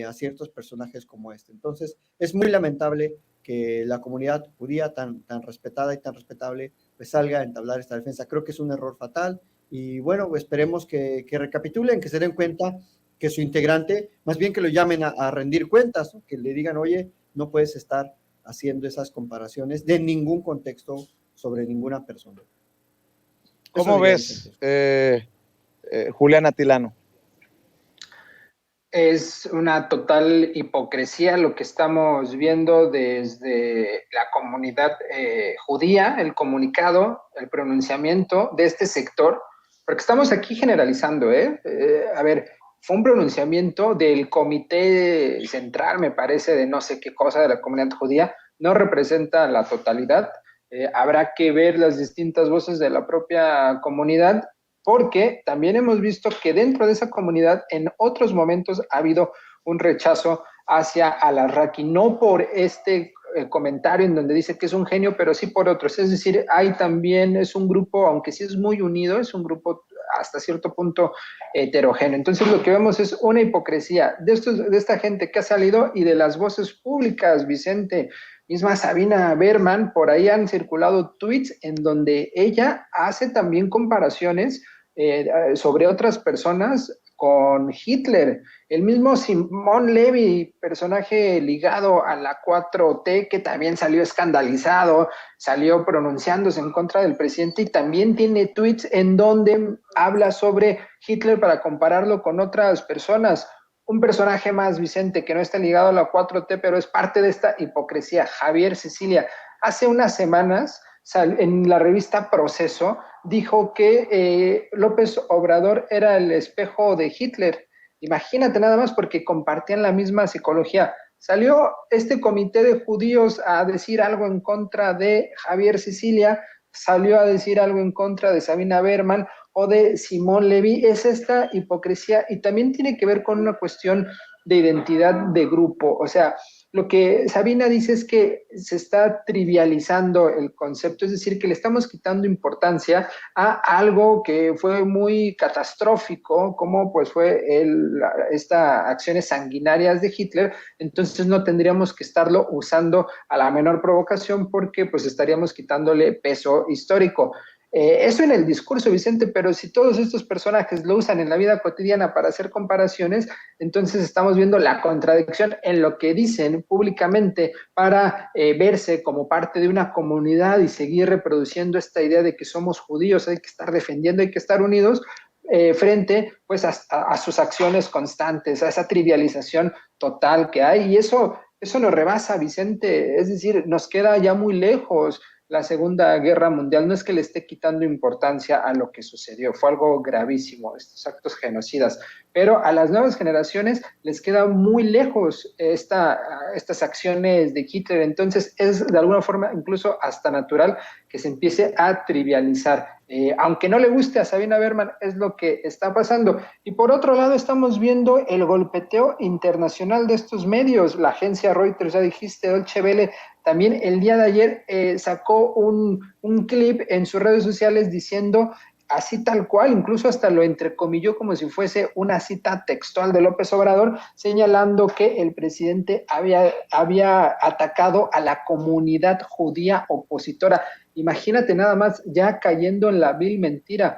[SPEAKER 3] a ciertos personajes como este. Entonces, es muy lamentable que la comunidad judía tan respetada y tan respetable pues salga a entablar esta defensa. Creo que es un error fatal y bueno, pues esperemos que recapitulen, que se den cuenta que su integrante, más bien que lo llamen a rendir cuentas, ¿no? Que le digan, oye, no puedes estar haciendo esas comparaciones de ningún contexto sobre ninguna persona.
[SPEAKER 1] ¿Cómo ves, Julián Atilano?
[SPEAKER 4] Es una total hipocresía lo que estamos viendo desde la comunidad judía, el comunicado, el pronunciamiento de este sector, porque estamos aquí generalizando, a ver, fue un pronunciamiento del comité central, me parece, de no sé qué cosa de la comunidad judía, no representa la totalidad, habrá que ver las distintas voces de la propia comunidad, porque también hemos visto que dentro de esa comunidad en otros momentos ha habido un rechazo hacia al-Arraqui, no por este comentario en donde dice que es un genio, pero sí por otros. Es decir, hay también, es un grupo, aunque sí es muy unido, es un grupo hasta cierto punto heterogéneo. Entonces lo que vemos es una hipocresía de esta gente que ha salido y de las voces públicas, Vicente. Misma Sabina Berman, por ahí han circulado tweets en donde ella hace también comparaciones sobre otras personas con Hitler. El mismo Simón Levy, personaje ligado a la 4T, que también salió escandalizado, salió pronunciándose en contra del presidente y también tiene tweets en donde habla sobre Hitler para compararlo con otras personas. Un personaje más, Vicente, que no está ligado a la 4T, pero es parte de esta hipocresía, Javier Sicilia. Hace unas semanas, en la revista Proceso, dijo que López Obrador era el espejo de Hitler. Imagínate nada más, porque compartían la misma psicología. Salió este comité de judíos a decir algo en contra de Javier Sicilia, salió a decir algo en contra de Sabina Berman o de Simón Levy. Es esta hipocresía y también tiene que ver con una cuestión de identidad de grupo. O sea, lo que Sabina dice es que se está trivializando el concepto, es decir, que le estamos quitando importancia a algo que fue muy catastrófico, como pues fue estas acciones sanguinarias de Hitler. Entonces no tendríamos que estarlo usando a la menor provocación porque pues estaríamos quitándole peso histórico. Eso en el discurso, Vicente, pero si todos estos personajes lo usan en la vida cotidiana para hacer comparaciones, entonces estamos viendo la contradicción en lo que dicen públicamente para verse como parte de una comunidad y seguir reproduciendo esta idea de que somos judíos, hay que estar defendiendo, hay que estar unidos, frente pues a sus acciones constantes, a esa trivialización total que hay, y eso nos rebasa, Vicente, es decir, nos queda ya muy lejos la Segunda Guerra Mundial. No es que le esté quitando importancia a lo que sucedió, fue algo gravísimo, estos actos genocidas, pero a las nuevas generaciones les queda muy lejos estas acciones de Hitler. Entonces es de alguna forma incluso hasta natural que se empiece a trivializar. Aunque no le guste a Sabina Berman, es lo que está pasando. Y por otro lado estamos viendo el golpeteo internacional de estos medios. La agencia Reuters, ya dijiste, Deutsche Welle, también el día de ayer sacó un clip en sus redes sociales diciendo así tal cual, incluso hasta lo entrecomilló como si fuese una cita textual de López Obrador, señalando que el presidente había atacado a la comunidad judía opositora. Imagínate nada más ya cayendo en la vil mentira,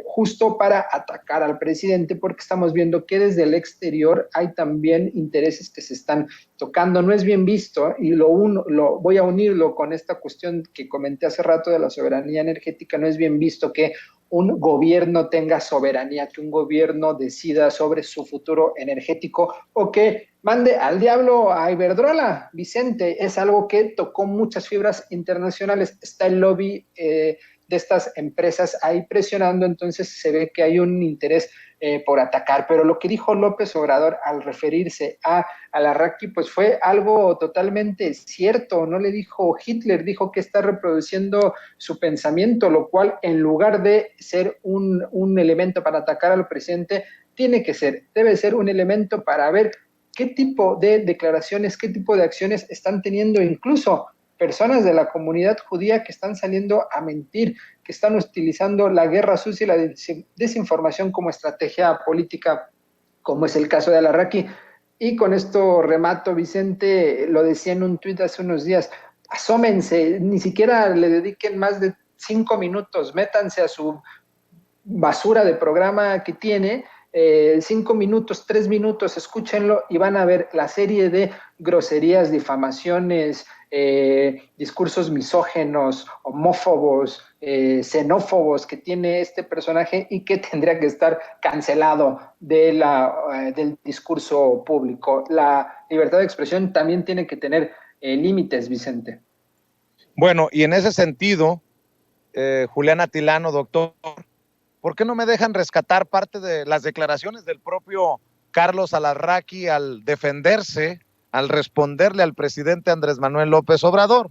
[SPEAKER 4] justo para atacar al presidente, porque estamos viendo que desde el exterior hay también intereses que se están tocando. No es bien visto, y voy a unirlo con esta cuestión que comenté hace rato de la soberanía energética. No es bien visto que un gobierno tenga soberanía, que un gobierno decida sobre su futuro energético o que mande al diablo a Iberdrola. Vicente, es algo que tocó muchas fibras internacionales. Está el lobby de estas empresas ahí presionando, entonces se ve que hay un interés por atacar. Pero lo que dijo López Obrador al referirse a Al-Arraqui, pues fue algo totalmente cierto. No le dijo Hitler, dijo que está reproduciendo su pensamiento, lo cual en lugar de ser un elemento para atacar al presidente, debe ser un elemento para ver qué tipo de declaraciones, qué tipo de acciones están teniendo incluso personas de la comunidad judía que están saliendo a mentir, que están utilizando la guerra sucia y la desinformación como estrategia política, como es el caso de Al-Arraqui. Y con esto remato, Vicente, lo decía en un tuit hace unos días, asómense, ni siquiera le dediquen más de 5 minutos, métanse a su basura de programa que tiene, 5 minutos, 3 minutos, escúchenlo y van a ver la serie de groserías, difamaciones, discursos misógenos, homófobos, xenófobos que tiene este personaje y que tendría que estar cancelado del discurso público. La libertad de expresión también tiene que tener límites, Vicente.
[SPEAKER 1] Bueno, y en ese sentido, Julián Atilano, doctor, ¿por qué no me dejan rescatar parte de las declaraciones del propio Carlos Al-Arraqui al defenderse, al responderle al presidente Andrés Manuel López Obrador?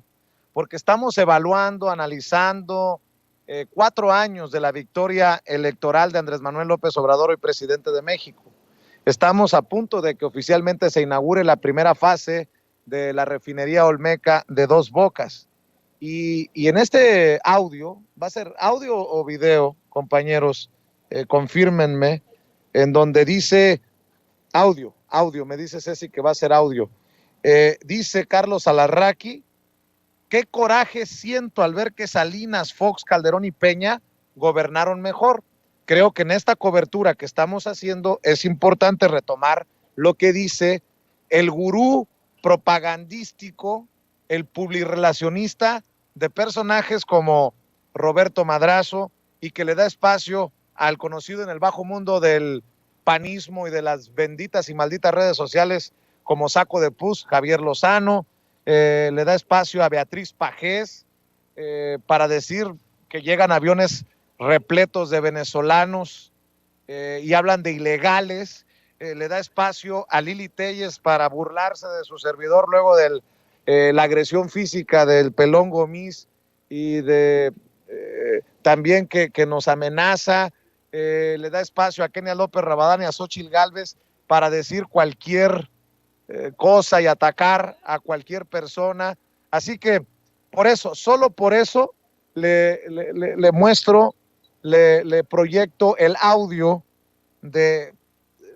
[SPEAKER 1] Porque estamos evaluando, analizando 4 años de la victoria electoral de Andrés Manuel López Obrador, hoy presidente de México. Estamos a punto de que oficialmente se inaugure la primera fase de la refinería Olmeca de Dos Bocas. Y en este audio, ¿va a ser audio o video, compañeros? Confírmenme, en donde dice audio, me dice Ceci que va a ser audio. Dice Carlos Al-Arraqui: qué coraje siento al ver que Salinas, Fox, Calderón y Peña gobernaron mejor. Creo que en esta cobertura que estamos haciendo es importante retomar lo que dice el gurú propagandístico, el publirelacionista de personajes como Roberto Madrazo, y que le da espacio al conocido en el bajo mundo del panismo y de las benditas y malditas redes sociales como Saco de Pus, Javier Lozano, le da espacio a Beatriz Pajés para decir que llegan aviones repletos de venezolanos y hablan de ilegales, le da espacio a Lili Telles para burlarse de su servidor luego de la agresión física del Pelón Gomis y de también que nos amenaza, le da espacio a Kenia López Rabadán y a Xóchitl Gálvez para decir cualquier cosa y atacar a cualquier persona. Así que por eso, solo por eso le muestro, le proyecto el audio de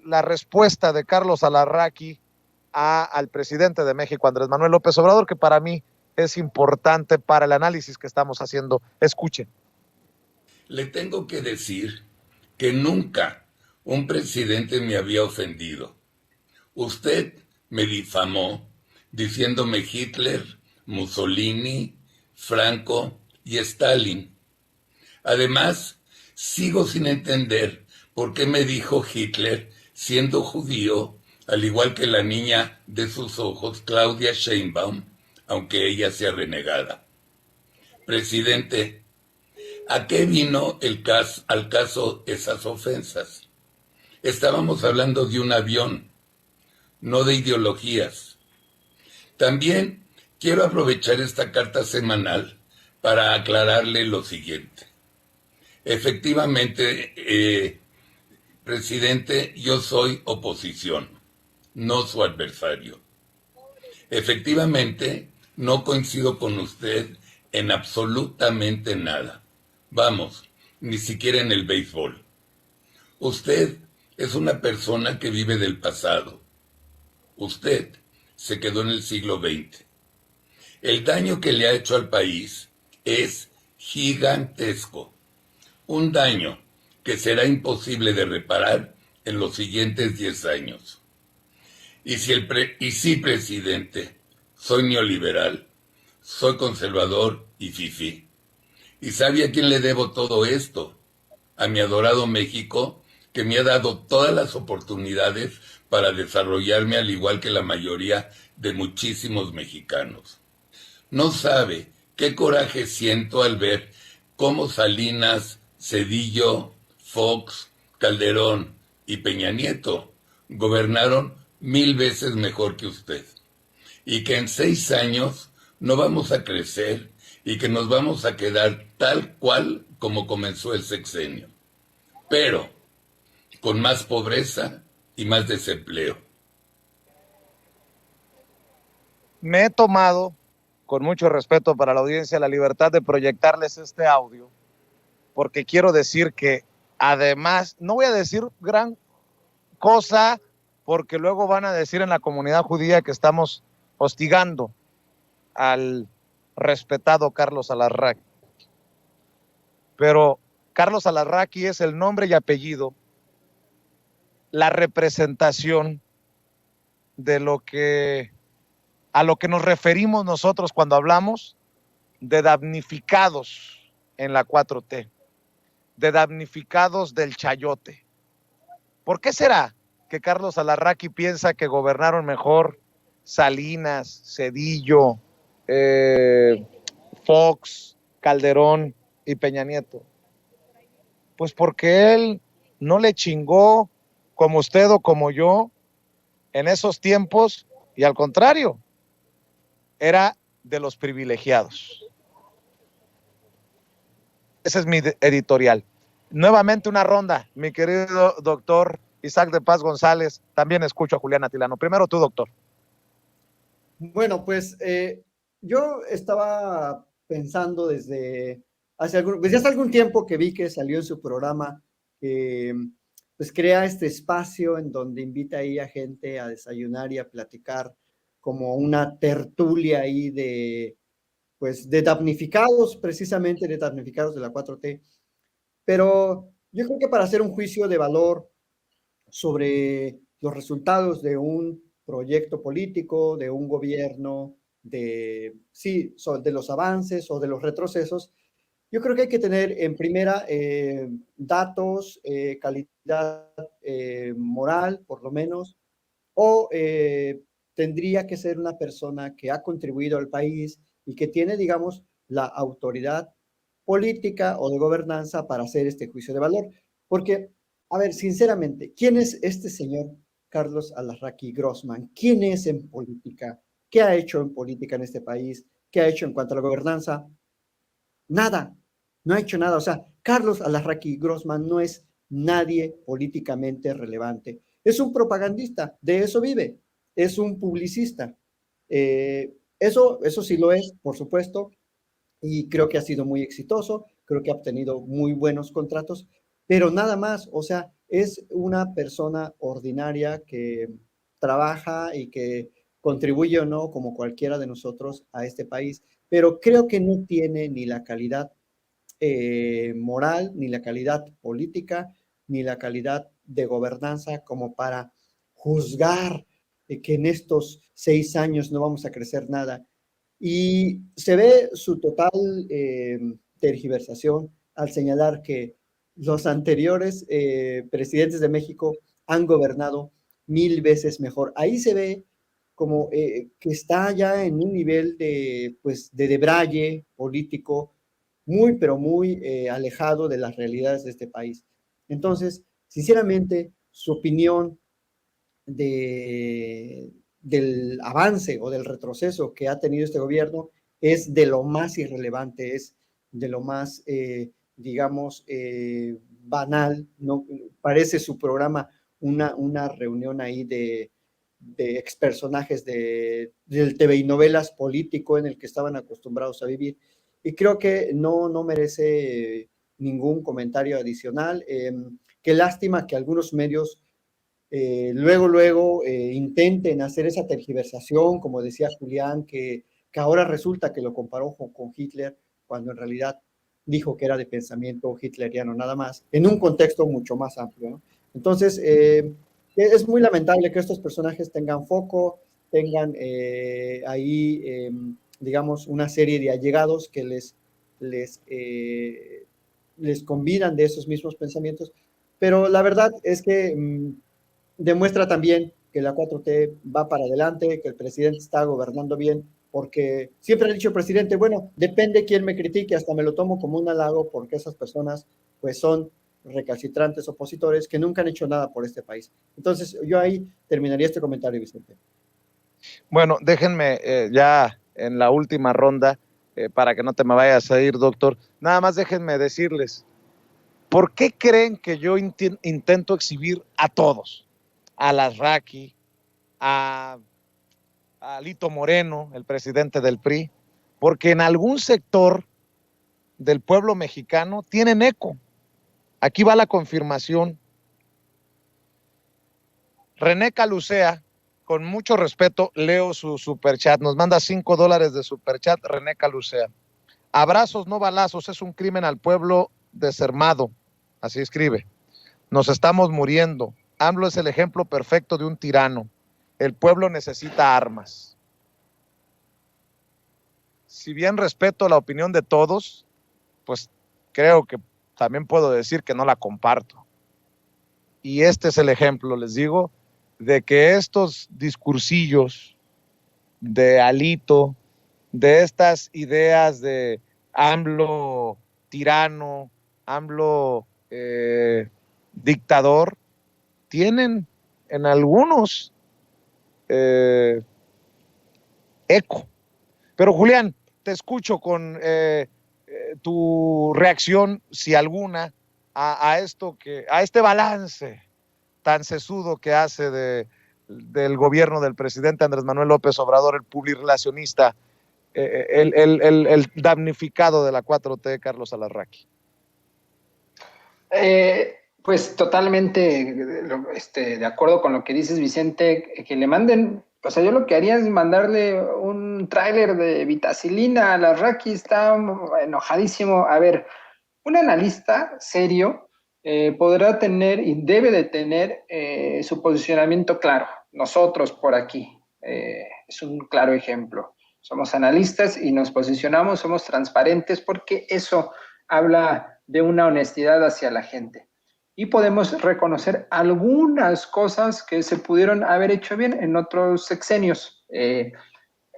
[SPEAKER 1] la respuesta de Carlos Al-Arraqui al presidente de México, Andrés Manuel López Obrador, que para mí es importante para el análisis que estamos haciendo. Escuchen.
[SPEAKER 6] Le tengo que decir que nunca un presidente me había ofendido. Usted me difamó diciéndome Hitler, Mussolini, Franco y Stalin. Además, sigo sin entender por qué me dijo Hitler siendo judío, al igual que la niña de sus ojos, Claudia Sheinbaum, aunque ella sea renegada. Presidente, ¿a qué vino al caso esas ofensas? Estábamos hablando de un avión, no de ideologías. También quiero aprovechar esta carta semanal para aclararle lo siguiente. Efectivamente, presidente, yo soy oposición, no su adversario. Efectivamente, no coincido con usted en absolutamente nada. Vamos, ni siquiera en el béisbol. Usted es una persona que vive del pasado. Usted se quedó en el siglo XX. El daño que le ha hecho al país es gigantesco. Un daño que será imposible de reparar en los siguientes 10 años. Y sí, presidente, soy neoliberal, soy conservador y fifí. ¿Y sabe a quién le debo todo esto? A mi adorado México, que me ha dado todas las oportunidades para desarrollarme al igual que la mayoría de muchísimos mexicanos. No sabe qué coraje siento al ver cómo Salinas, Zedillo, Fox, Calderón y Peña Nieto gobernaron 1000 veces mejor que usted. Y que en 6 años no vamos a crecer y que nos vamos a quedar tal cual como comenzó el sexenio. Pero con más pobreza y más desempleo.
[SPEAKER 1] Me he tomado, con mucho respeto para la audiencia, la libertad de proyectarles este audio, porque quiero decir que además, no voy a decir gran cosa, porque luego van a decir en la comunidad judía que estamos hostigando al respetado Carlos Alarraqui. Pero Carlos Alarraqui es el nombre y apellido, la representación de a lo que nos referimos nosotros cuando hablamos de damnificados en la 4T, de damnificados del chayote. ¿Por qué será que Carlos Alarraqui piensa que gobernaron mejor Salinas, Zedillo, Fox, Calderón y Peña Nieto? Pues porque él no le chingó como usted o como yo en esos tiempos, y al contrario, era de los privilegiados. Ese es mi editorial. Nuevamente una ronda, mi querido doctor Isaac de Paz González. También escucho a Julián Atilano. Primero tú, doctor.
[SPEAKER 3] Bueno, pues yo estaba pensando desde hace algún tiempo que vi que salió en su programa, pues crea este espacio en donde invita ahí a gente a desayunar y a platicar, como una tertulia ahí pues de damnificados, precisamente de damnificados de la 4T. Pero yo creo que para hacer un juicio de valor sobre los resultados de un proyecto político, de un gobierno, de los avances o de los retrocesos, yo creo que hay que tener en primera datos, calidad moral, por lo menos, o tendría que ser una persona que ha contribuido al país y que tiene, digamos, la autoridad política o de gobernanza para hacer este juicio de valor. Porque, a ver, sinceramente, ¿quién es este señor Carlos Alarraqui Grossman? ¿Quién es en política? ¿Qué ha hecho en política en este país? ¿Qué ha hecho en cuanto a la gobernanza? Nada, no ha hecho nada. O sea, Carlos Alarraqui Grossman no es nadie políticamente relevante. Es un propagandista, de eso vive. Es un publicista. Eso sí lo es, por supuesto, y creo que ha sido muy exitoso, creo que ha obtenido muy buenos contratos, pero nada más. O sea, es una persona ordinaria que trabaja y que contribuye o no, como cualquiera de nosotros, a este país, pero creo que no tiene ni la calidad moral, ni la calidad política, ni la calidad de gobernanza como para juzgar que en estos 6 años no vamos a crecer nada. Y se ve su total tergiversación al señalar que los anteriores presidentes de México han gobernado 1000 veces mejor. Ahí se ve como que está ya en un nivel pues, de debraye político muy, pero muy alejado de las realidades de este país. Entonces, sinceramente, su opinión del avance o del retroceso que ha tenido este gobierno es de lo más irrelevante, es de lo más, digamos, banal, ¿no? Parece su programa una reunión ahí de expersonajes del TV y novelas político en el que estaban acostumbrados a vivir. Y creo que no merece ningún comentario adicional. Qué lástima que algunos medios luego intenten hacer esa tergiversación, como decía Julián, que ahora resulta que lo comparó con Hitler, cuando en realidad dijo que era de pensamiento hitleriano nada más, en un contexto mucho más amplio, ¿no? Entonces, es muy lamentable que estos personajes tengan foco, tengan ahí, digamos, una serie de allegados que les convidan de esos mismos pensamientos, pero la verdad es que demuestra también que la 4T va para adelante, que el presidente está gobernando bien, porque siempre ha dicho el presidente, bueno, depende quién me critique, hasta me lo tomo como un halago, porque esas personas pues son recalcitrantes opositores que nunca han hecho nada por este país. Entonces, yo ahí terminaría este comentario, Vicente.
[SPEAKER 1] Bueno, déjenme ya en la última ronda, para que no te me vayas a ir, doctor, nada más déjenme decirles, ¿por qué creen que yo intento exhibir a todos? A Larraqui, a Lito Moreno, el presidente del PRI, porque en algún sector del pueblo mexicano tienen eco. Aquí va la confirmación. René Calucea, con mucho respeto, leo su superchat, nos manda $5 de superchat, René Calucea. Abrazos, no balazos, es un crimen al pueblo desarmado, así escribe. Nos estamos muriendo. AMLO es el ejemplo perfecto de un tirano. El pueblo necesita armas. Si bien respeto la opinión de todos, pues creo que también puedo decir que no la comparto. Y este es el ejemplo, les digo, de que estos discursillos de Alito, de estas ideas de AMLO tirano, AMLO dictador, tienen en algunos eco. Pero Julián, te escucho con tu reacción, si alguna, a este balance tan sesudo que hace del gobierno del presidente Andrés Manuel López Obrador, el publirelacionista, el damnificado de la 4T, Carlos Alarraqui.
[SPEAKER 4] Pues totalmente de acuerdo con lo que dices, Vicente, que le manden, o sea, yo lo que haría es mandarle un tráiler de vitacilina a Alarraqui, está enojadísimo. A ver, un analista serio podrá tener y debe de tener su posicionamiento claro. Nosotros por aquí es un claro ejemplo. Somos analistas y nos posicionamos, somos transparentes porque eso habla de una honestidad hacia la gente. Y podemos reconocer algunas cosas que se pudieron haber hecho bien en otros sexenios.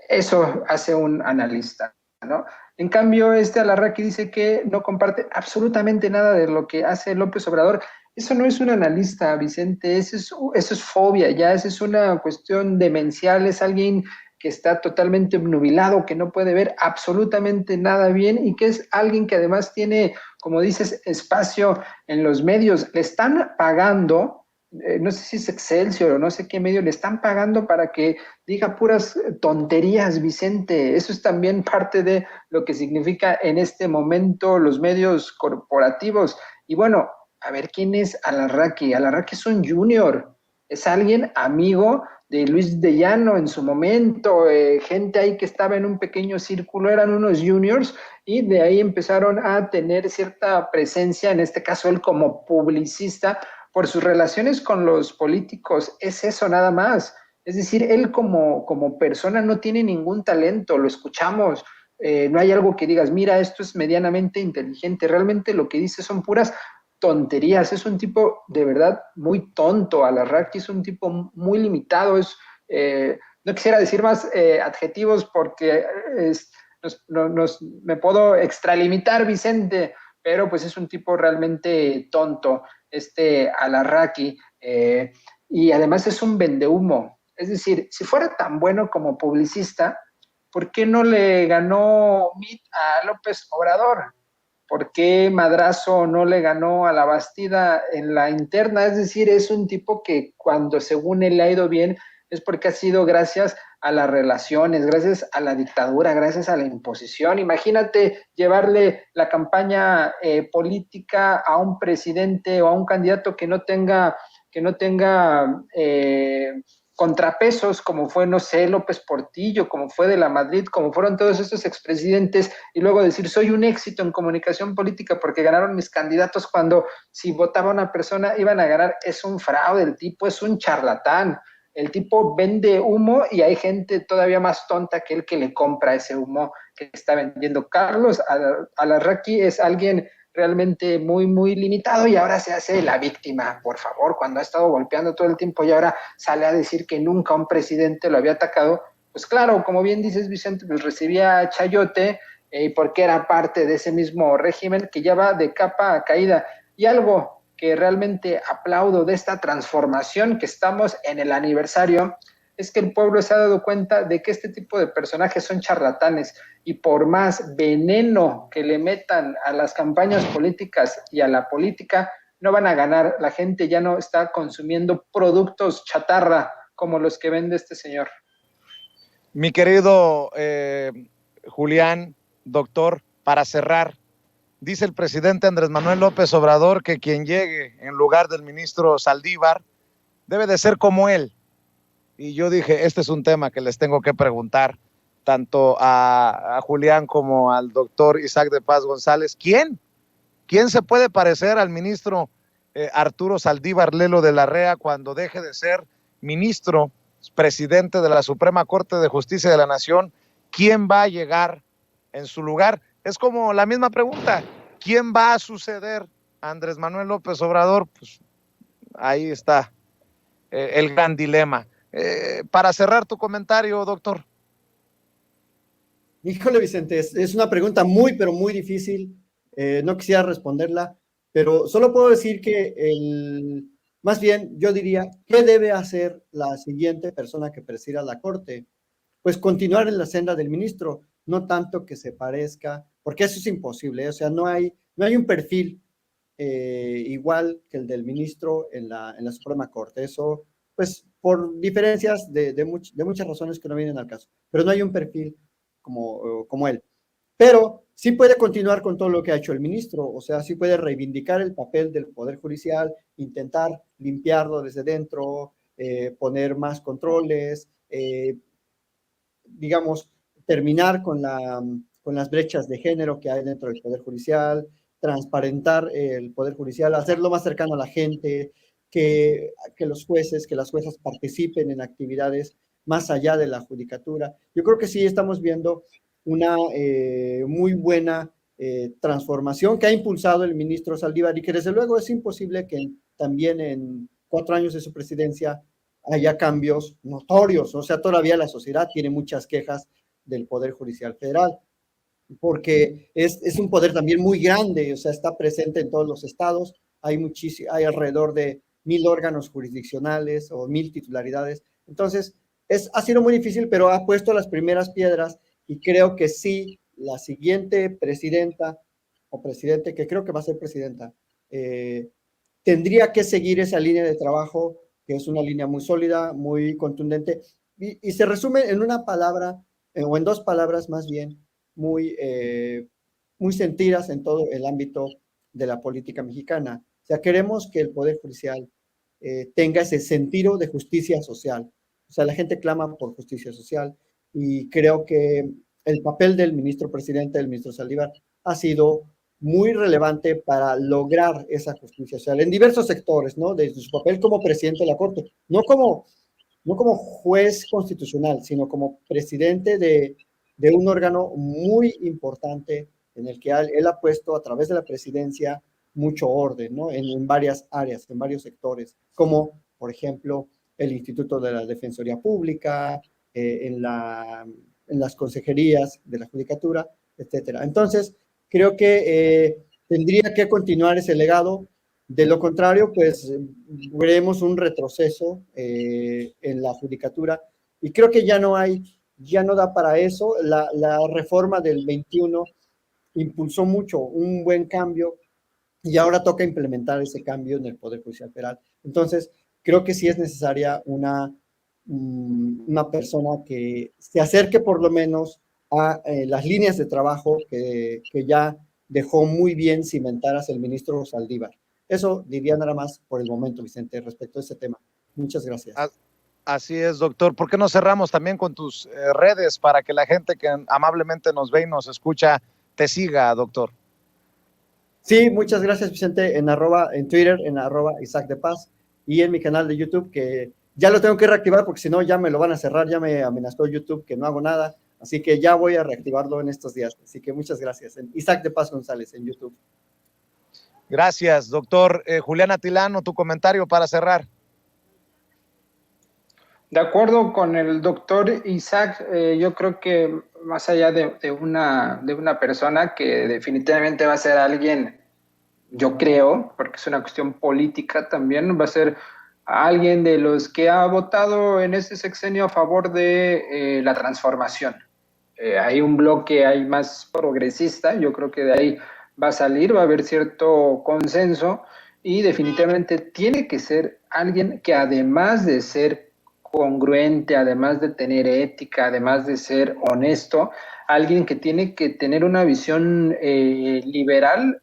[SPEAKER 4] Eso hace un analista, ¿no? En cambio, Alarraqui dice que no comparte absolutamente nada de lo que hace López Obrador. Eso no es un analista, Vicente, eso es fobia, ya esa es una cuestión demencial, es alguien que está totalmente obnubilado, que no puede ver absolutamente nada bien y que es alguien que además tiene, como dices, espacio en los medios. Le están pagando, no sé si es Excelsior o no sé qué medio, le están pagando para que diga puras tonterías, Vicente. Eso es también parte de lo que significa en este momento los medios corporativos. Y bueno, a ver, ¿quién es Alarraqui? Alarraqui es un junior, es alguien amigo de Luis de Llano en su momento, gente ahí que estaba en un pequeño círculo, eran unos juniors, y de ahí empezaron a tener cierta presencia, en este caso él como publicista, por sus relaciones con los políticos. Es eso nada más. Es decir, él como persona no tiene ningún talento, lo escuchamos, no hay algo que digas, mira, esto es medianamente inteligente, realmente lo que dice son puras tonterías. Es un tipo de verdad muy tonto. Alarraqui es un tipo muy limitado. No quisiera decir más adjetivos porque me puedo extralimitar, Vicente, pero pues es un tipo realmente tonto, Alarraqui. y además es un vendehumo. Es decir, si fuera tan bueno como publicista, ¿por qué no le ganó Mitt a López Obrador? ¿Por qué Madrazo no le ganó a la Bastida en la interna? Es decir, es un tipo que cuando según él le ha ido bien es porque ha sido gracias a las relaciones, gracias a la dictadura, gracias a la imposición. Imagínate llevarle la campaña política a un presidente o a un candidato que no tenga contrapesos, como fue, no sé, López Portillo, como fue de la Madrid, como fueron todos estos expresidentes, y luego decir, soy un éxito en comunicación política porque ganaron mis candidatos, cuando si votaba una persona iban a ganar. Es un fraude, el tipo es un charlatán, el tipo vende humo y hay gente todavía más tonta que él que le compra ese humo que está vendiendo. Carlos Alarraqui es alguien realmente muy, muy limitado y ahora se hace la víctima, por favor, cuando ha estado golpeando todo el tiempo y ahora sale a decir que nunca un presidente lo había atacado. Pues claro, como bien dices, Vicente, pues recibía chayote porque era parte de ese mismo régimen que ya va de capa a caída. Y algo que realmente aplaudo de esta transformación que estamos en el aniversario es que el pueblo se ha dado cuenta de que este tipo de personajes son charlatanes y por más veneno que le metan a las campañas políticas y a la política, no van a ganar. La gente ya no está consumiendo productos chatarra como los que vende este señor.
[SPEAKER 1] Mi querido Julián, doctor, para cerrar, dice el presidente Andrés Manuel López Obrador que quien llegue en lugar del ministro Saldívar debe de ser como él. Y yo dije, este es un tema que les tengo que preguntar tanto a Julián como al doctor Isaac de Paz González. ¿Quién se puede parecer al ministro Arturo Saldívar Lelo de la Rea cuando deje de ser ministro, presidente de la Suprema Corte de Justicia de la Nación? ¿Quién va a llegar en su lugar? Es como la misma pregunta, ¿quién va a suceder a Andrés Manuel López Obrador? Pues ahí está el gran dilema. Para cerrar tu comentario, doctor.
[SPEAKER 3] Híjole, Vicente, es una pregunta muy, pero muy difícil. No quisiera responderla, pero solo puedo decir que más bien yo diría, ¿qué debe hacer la siguiente persona que presida la Corte? Pues continuar en la senda del ministro, no tanto que se parezca, porque eso es imposible, o sea, no hay un perfil igual que el del ministro en la Suprema Corte. Eso, pues, por diferencias de muchas razones que no vienen al caso, pero no hay un perfil como él. Pero sí puede continuar con todo lo que ha hecho el ministro, o sea, sí puede reivindicar el papel del Poder Judicial, intentar limpiarlo desde dentro, poner más controles, digamos, terminar con las brechas de género que hay dentro del Poder Judicial, transparentar el Poder Judicial, hacerlo más cercano a la gente, que los jueces, que las juezas participen en actividades más allá de la judicatura. Yo creo que sí estamos viendo una muy buena transformación que ha impulsado el ministro Saldívar y que desde luego es imposible que también en 4 años de su presidencia haya cambios notorios. O sea, todavía la sociedad tiene muchas quejas del Poder Judicial Federal, porque es un poder también muy grande, o sea, está presente en todos los estados, hay alrededor de 1,000 órganos jurisdiccionales o 1,000 titularidades. Entonces, ha sido muy difícil, pero ha puesto las primeras piedras y creo que sí, la siguiente presidenta o presidente, que creo que va a ser presidenta, tendría que seguir esa línea de trabajo, que es una línea muy sólida, muy contundente, y se resume en una palabra, o en 2 palabras más bien, muy sentidas en todo el ámbito de la política mexicana. O sea, queremos que el Poder Judicial tenga ese sentido de justicia social. O sea, la gente clama por justicia social y creo que el papel del ministro presidente, del ministro Saldívar, ha sido muy relevante para lograr esa justicia social en diversos sectores, ¿no? Desde su papel como presidente de la Corte, no como juez constitucional, sino como presidente de un órgano muy importante en el que él ha puesto a través de la presidencia mucho orden, ¿no? En varias áreas, en varios sectores, como por ejemplo el Instituto de la Defensoría Pública, en las consejerías de la Judicatura, etcétera. Entonces, creo que tendría que continuar ese legado. De lo contrario, pues veremos un retroceso en la judicatura y creo que ya no da para eso. La reforma del 21 impulsó mucho un buen cambio y ahora toca implementar ese cambio en el Poder Judicial Federal. Entonces, creo que sí es necesaria una persona que se acerque por lo menos a las líneas de trabajo que ya dejó muy bien cimentadas el ministro Saldívar. Eso diría nada más por el momento, Vicente, respecto a este tema. Muchas gracias.
[SPEAKER 1] Así es, doctor. ¿Por qué no cerramos también con tus redes para que la gente que amablemente nos ve y nos escucha te siga, doctor?
[SPEAKER 3] Sí, muchas gracias, Vicente. En Twitter, en @Isaac de Paz, y en mi canal de YouTube, que ya lo tengo que reactivar porque si no ya me lo van a cerrar, ya me amenazó YouTube que no hago nada, así que ya voy a reactivarlo en estos días. Así que muchas gracias. En Isaac de Paz González en YouTube.
[SPEAKER 1] Gracias, doctor. Julián Atilano, tu comentario para cerrar.
[SPEAKER 4] De acuerdo con el doctor Isaac, yo creo que más allá de una persona que definitivamente va a ser alguien, yo creo, porque es una cuestión política también, va a ser alguien de los que ha votado en este sexenio a favor de la transformación. Hay un bloque ahí más progresista, yo creo que de ahí va a salir, va a haber cierto consenso y definitivamente tiene que ser alguien que además de ser congruente, además de tener ética, además de ser honesto, alguien que tiene que tener una visión liberal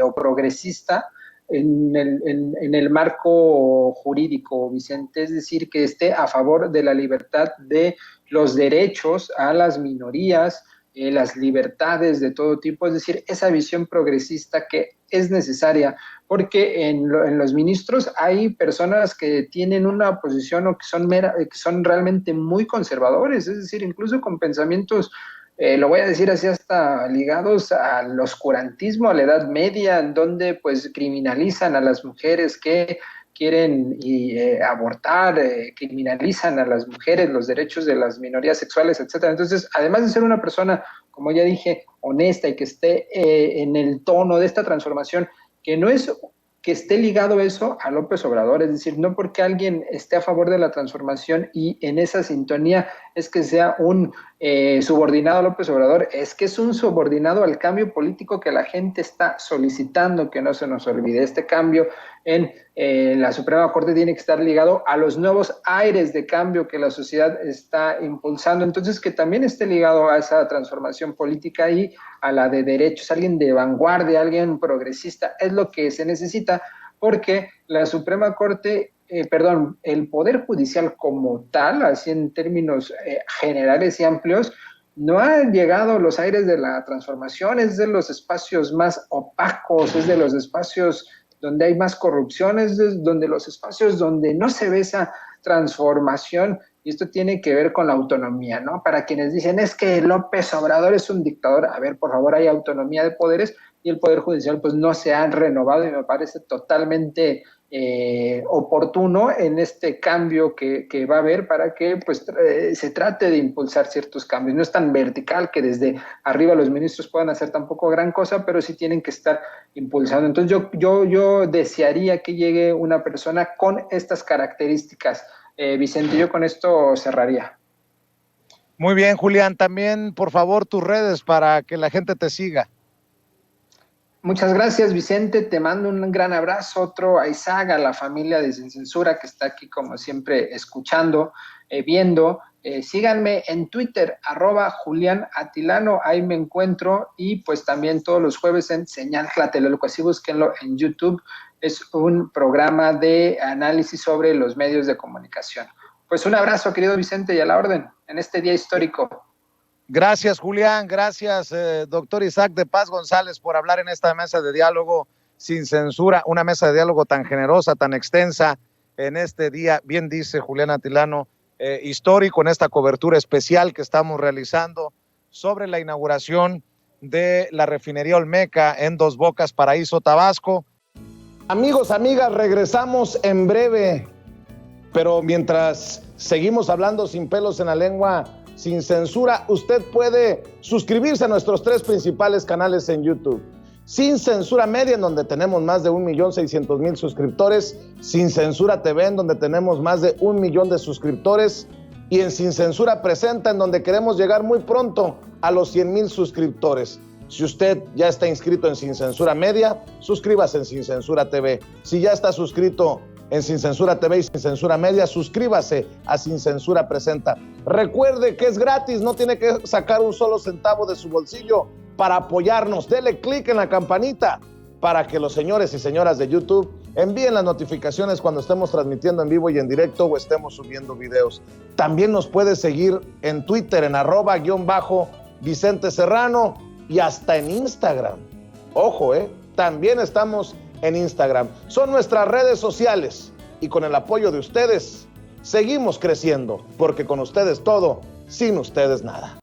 [SPEAKER 4] o progresista en el marco jurídico, Vicente, es decir, que esté a favor de la libertad, de los derechos a las minorías, las libertades de todo tipo, es decir, esa visión progresista que es necesaria, porque en los ministros hay personas que tienen una posición o que son realmente muy conservadores, es decir, incluso con pensamientos, lo voy a decir así, hasta ligados al oscurantismo, a la Edad Media, en donde pues criminalizan a las mujeres que quieren abortar, criminalizan a las mujeres, los derechos de las minorías sexuales, etcétera. Entonces, además de ser una persona, como ya dije, honesta y que esté en el tono de esta transformación, que no es que esté ligado eso a López Obrador, es decir, no porque alguien esté a favor de la transformación y en esa sintonía es que sea un subordinado a López Obrador, es que es un subordinado al cambio político que la gente está solicitando, que no se nos olvide. Este cambio en la Suprema Corte tiene que estar ligado a los nuevos aires de cambio que la sociedad está impulsando, entonces que también esté ligado a esa transformación política y a la de derechos, alguien de vanguardia, alguien progresista, es lo que se necesita, porque la Suprema Corte, el Poder Judicial como tal, así en términos generales y amplios, no han llegado los aires de la transformación, es de los espacios más opacos, es de los espacios donde hay más corrupción, es donde los espacios donde no se ve esa transformación, y esto tiene que ver con la autonomía, ¿no? Para quienes dicen, es que López Obrador es un dictador, a ver, por favor, hay autonomía de poderes, y el Poder Judicial pues no se han renovado, y me parece totalmente oportuno en este cambio que va a haber para que pues se trate de impulsar ciertos cambios. No es tan vertical que desde arriba los ministros puedan hacer tampoco gran cosa, pero sí tienen que estar impulsando. Entonces yo desearía que llegue una persona con estas características. Vicente, yo con esto cerraría.
[SPEAKER 1] Muy bien, Julián. También, por favor, tus redes para que la gente te siga.
[SPEAKER 4] Muchas gracias, Vicente. Te mando un gran abrazo, otro a Isaac, a la familia de Sin Censura que está aquí como siempre escuchando, viendo. Síganme en Twitter, @Julián Atilano, ahí me encuentro, y pues también todos los jueves en Señal Tlatelolco, así búsquenlo en YouTube. Es un programa de análisis sobre los medios de comunicación. Pues un abrazo, querido Vicente, y a la orden en este día histórico.
[SPEAKER 1] Gracias, Julián. Gracias, doctor Isaac de Paz González, por hablar en esta mesa de diálogo sin censura, una mesa de diálogo tan generosa, tan extensa en este día, bien dice Julián Atilano, histórico, en esta cobertura especial que estamos realizando sobre la inauguración de la refinería Olmeca en Dos Bocas, Paraíso, Tabasco. Amigos, amigas, regresamos en breve, pero mientras seguimos hablando sin pelos en la lengua, sin censura, usted puede suscribirse a nuestros 3 principales canales en YouTube. Sin Censura Media, en donde tenemos más de 1.600.000 suscriptores, Sin Censura TV, en donde tenemos más de 1 millón de suscriptores, y en Sin Censura Presenta, en donde queremos llegar muy pronto a los 100,000 suscriptores. Si usted ya está inscrito en Sin Censura Media, suscríbase en Sin Censura TV. Si ya está suscrito en Sin Censura TV y Sin Censura Media, suscríbase a Sin Censura Presenta. Recuerde que es gratis, no tiene que sacar un solo centavo de su bolsillo para apoyarnos. Dele clic en la campanita para que los señores y señoras de YouTube envíen las notificaciones cuando estemos transmitiendo en vivo y en directo o estemos subiendo videos. También nos puede seguir en Twitter en @Vicente Serrano y hasta en Instagram. Ojo, también estamos en Instagram. Son nuestras redes sociales y con el apoyo de ustedes seguimos creciendo, porque con ustedes todo, sin ustedes nada.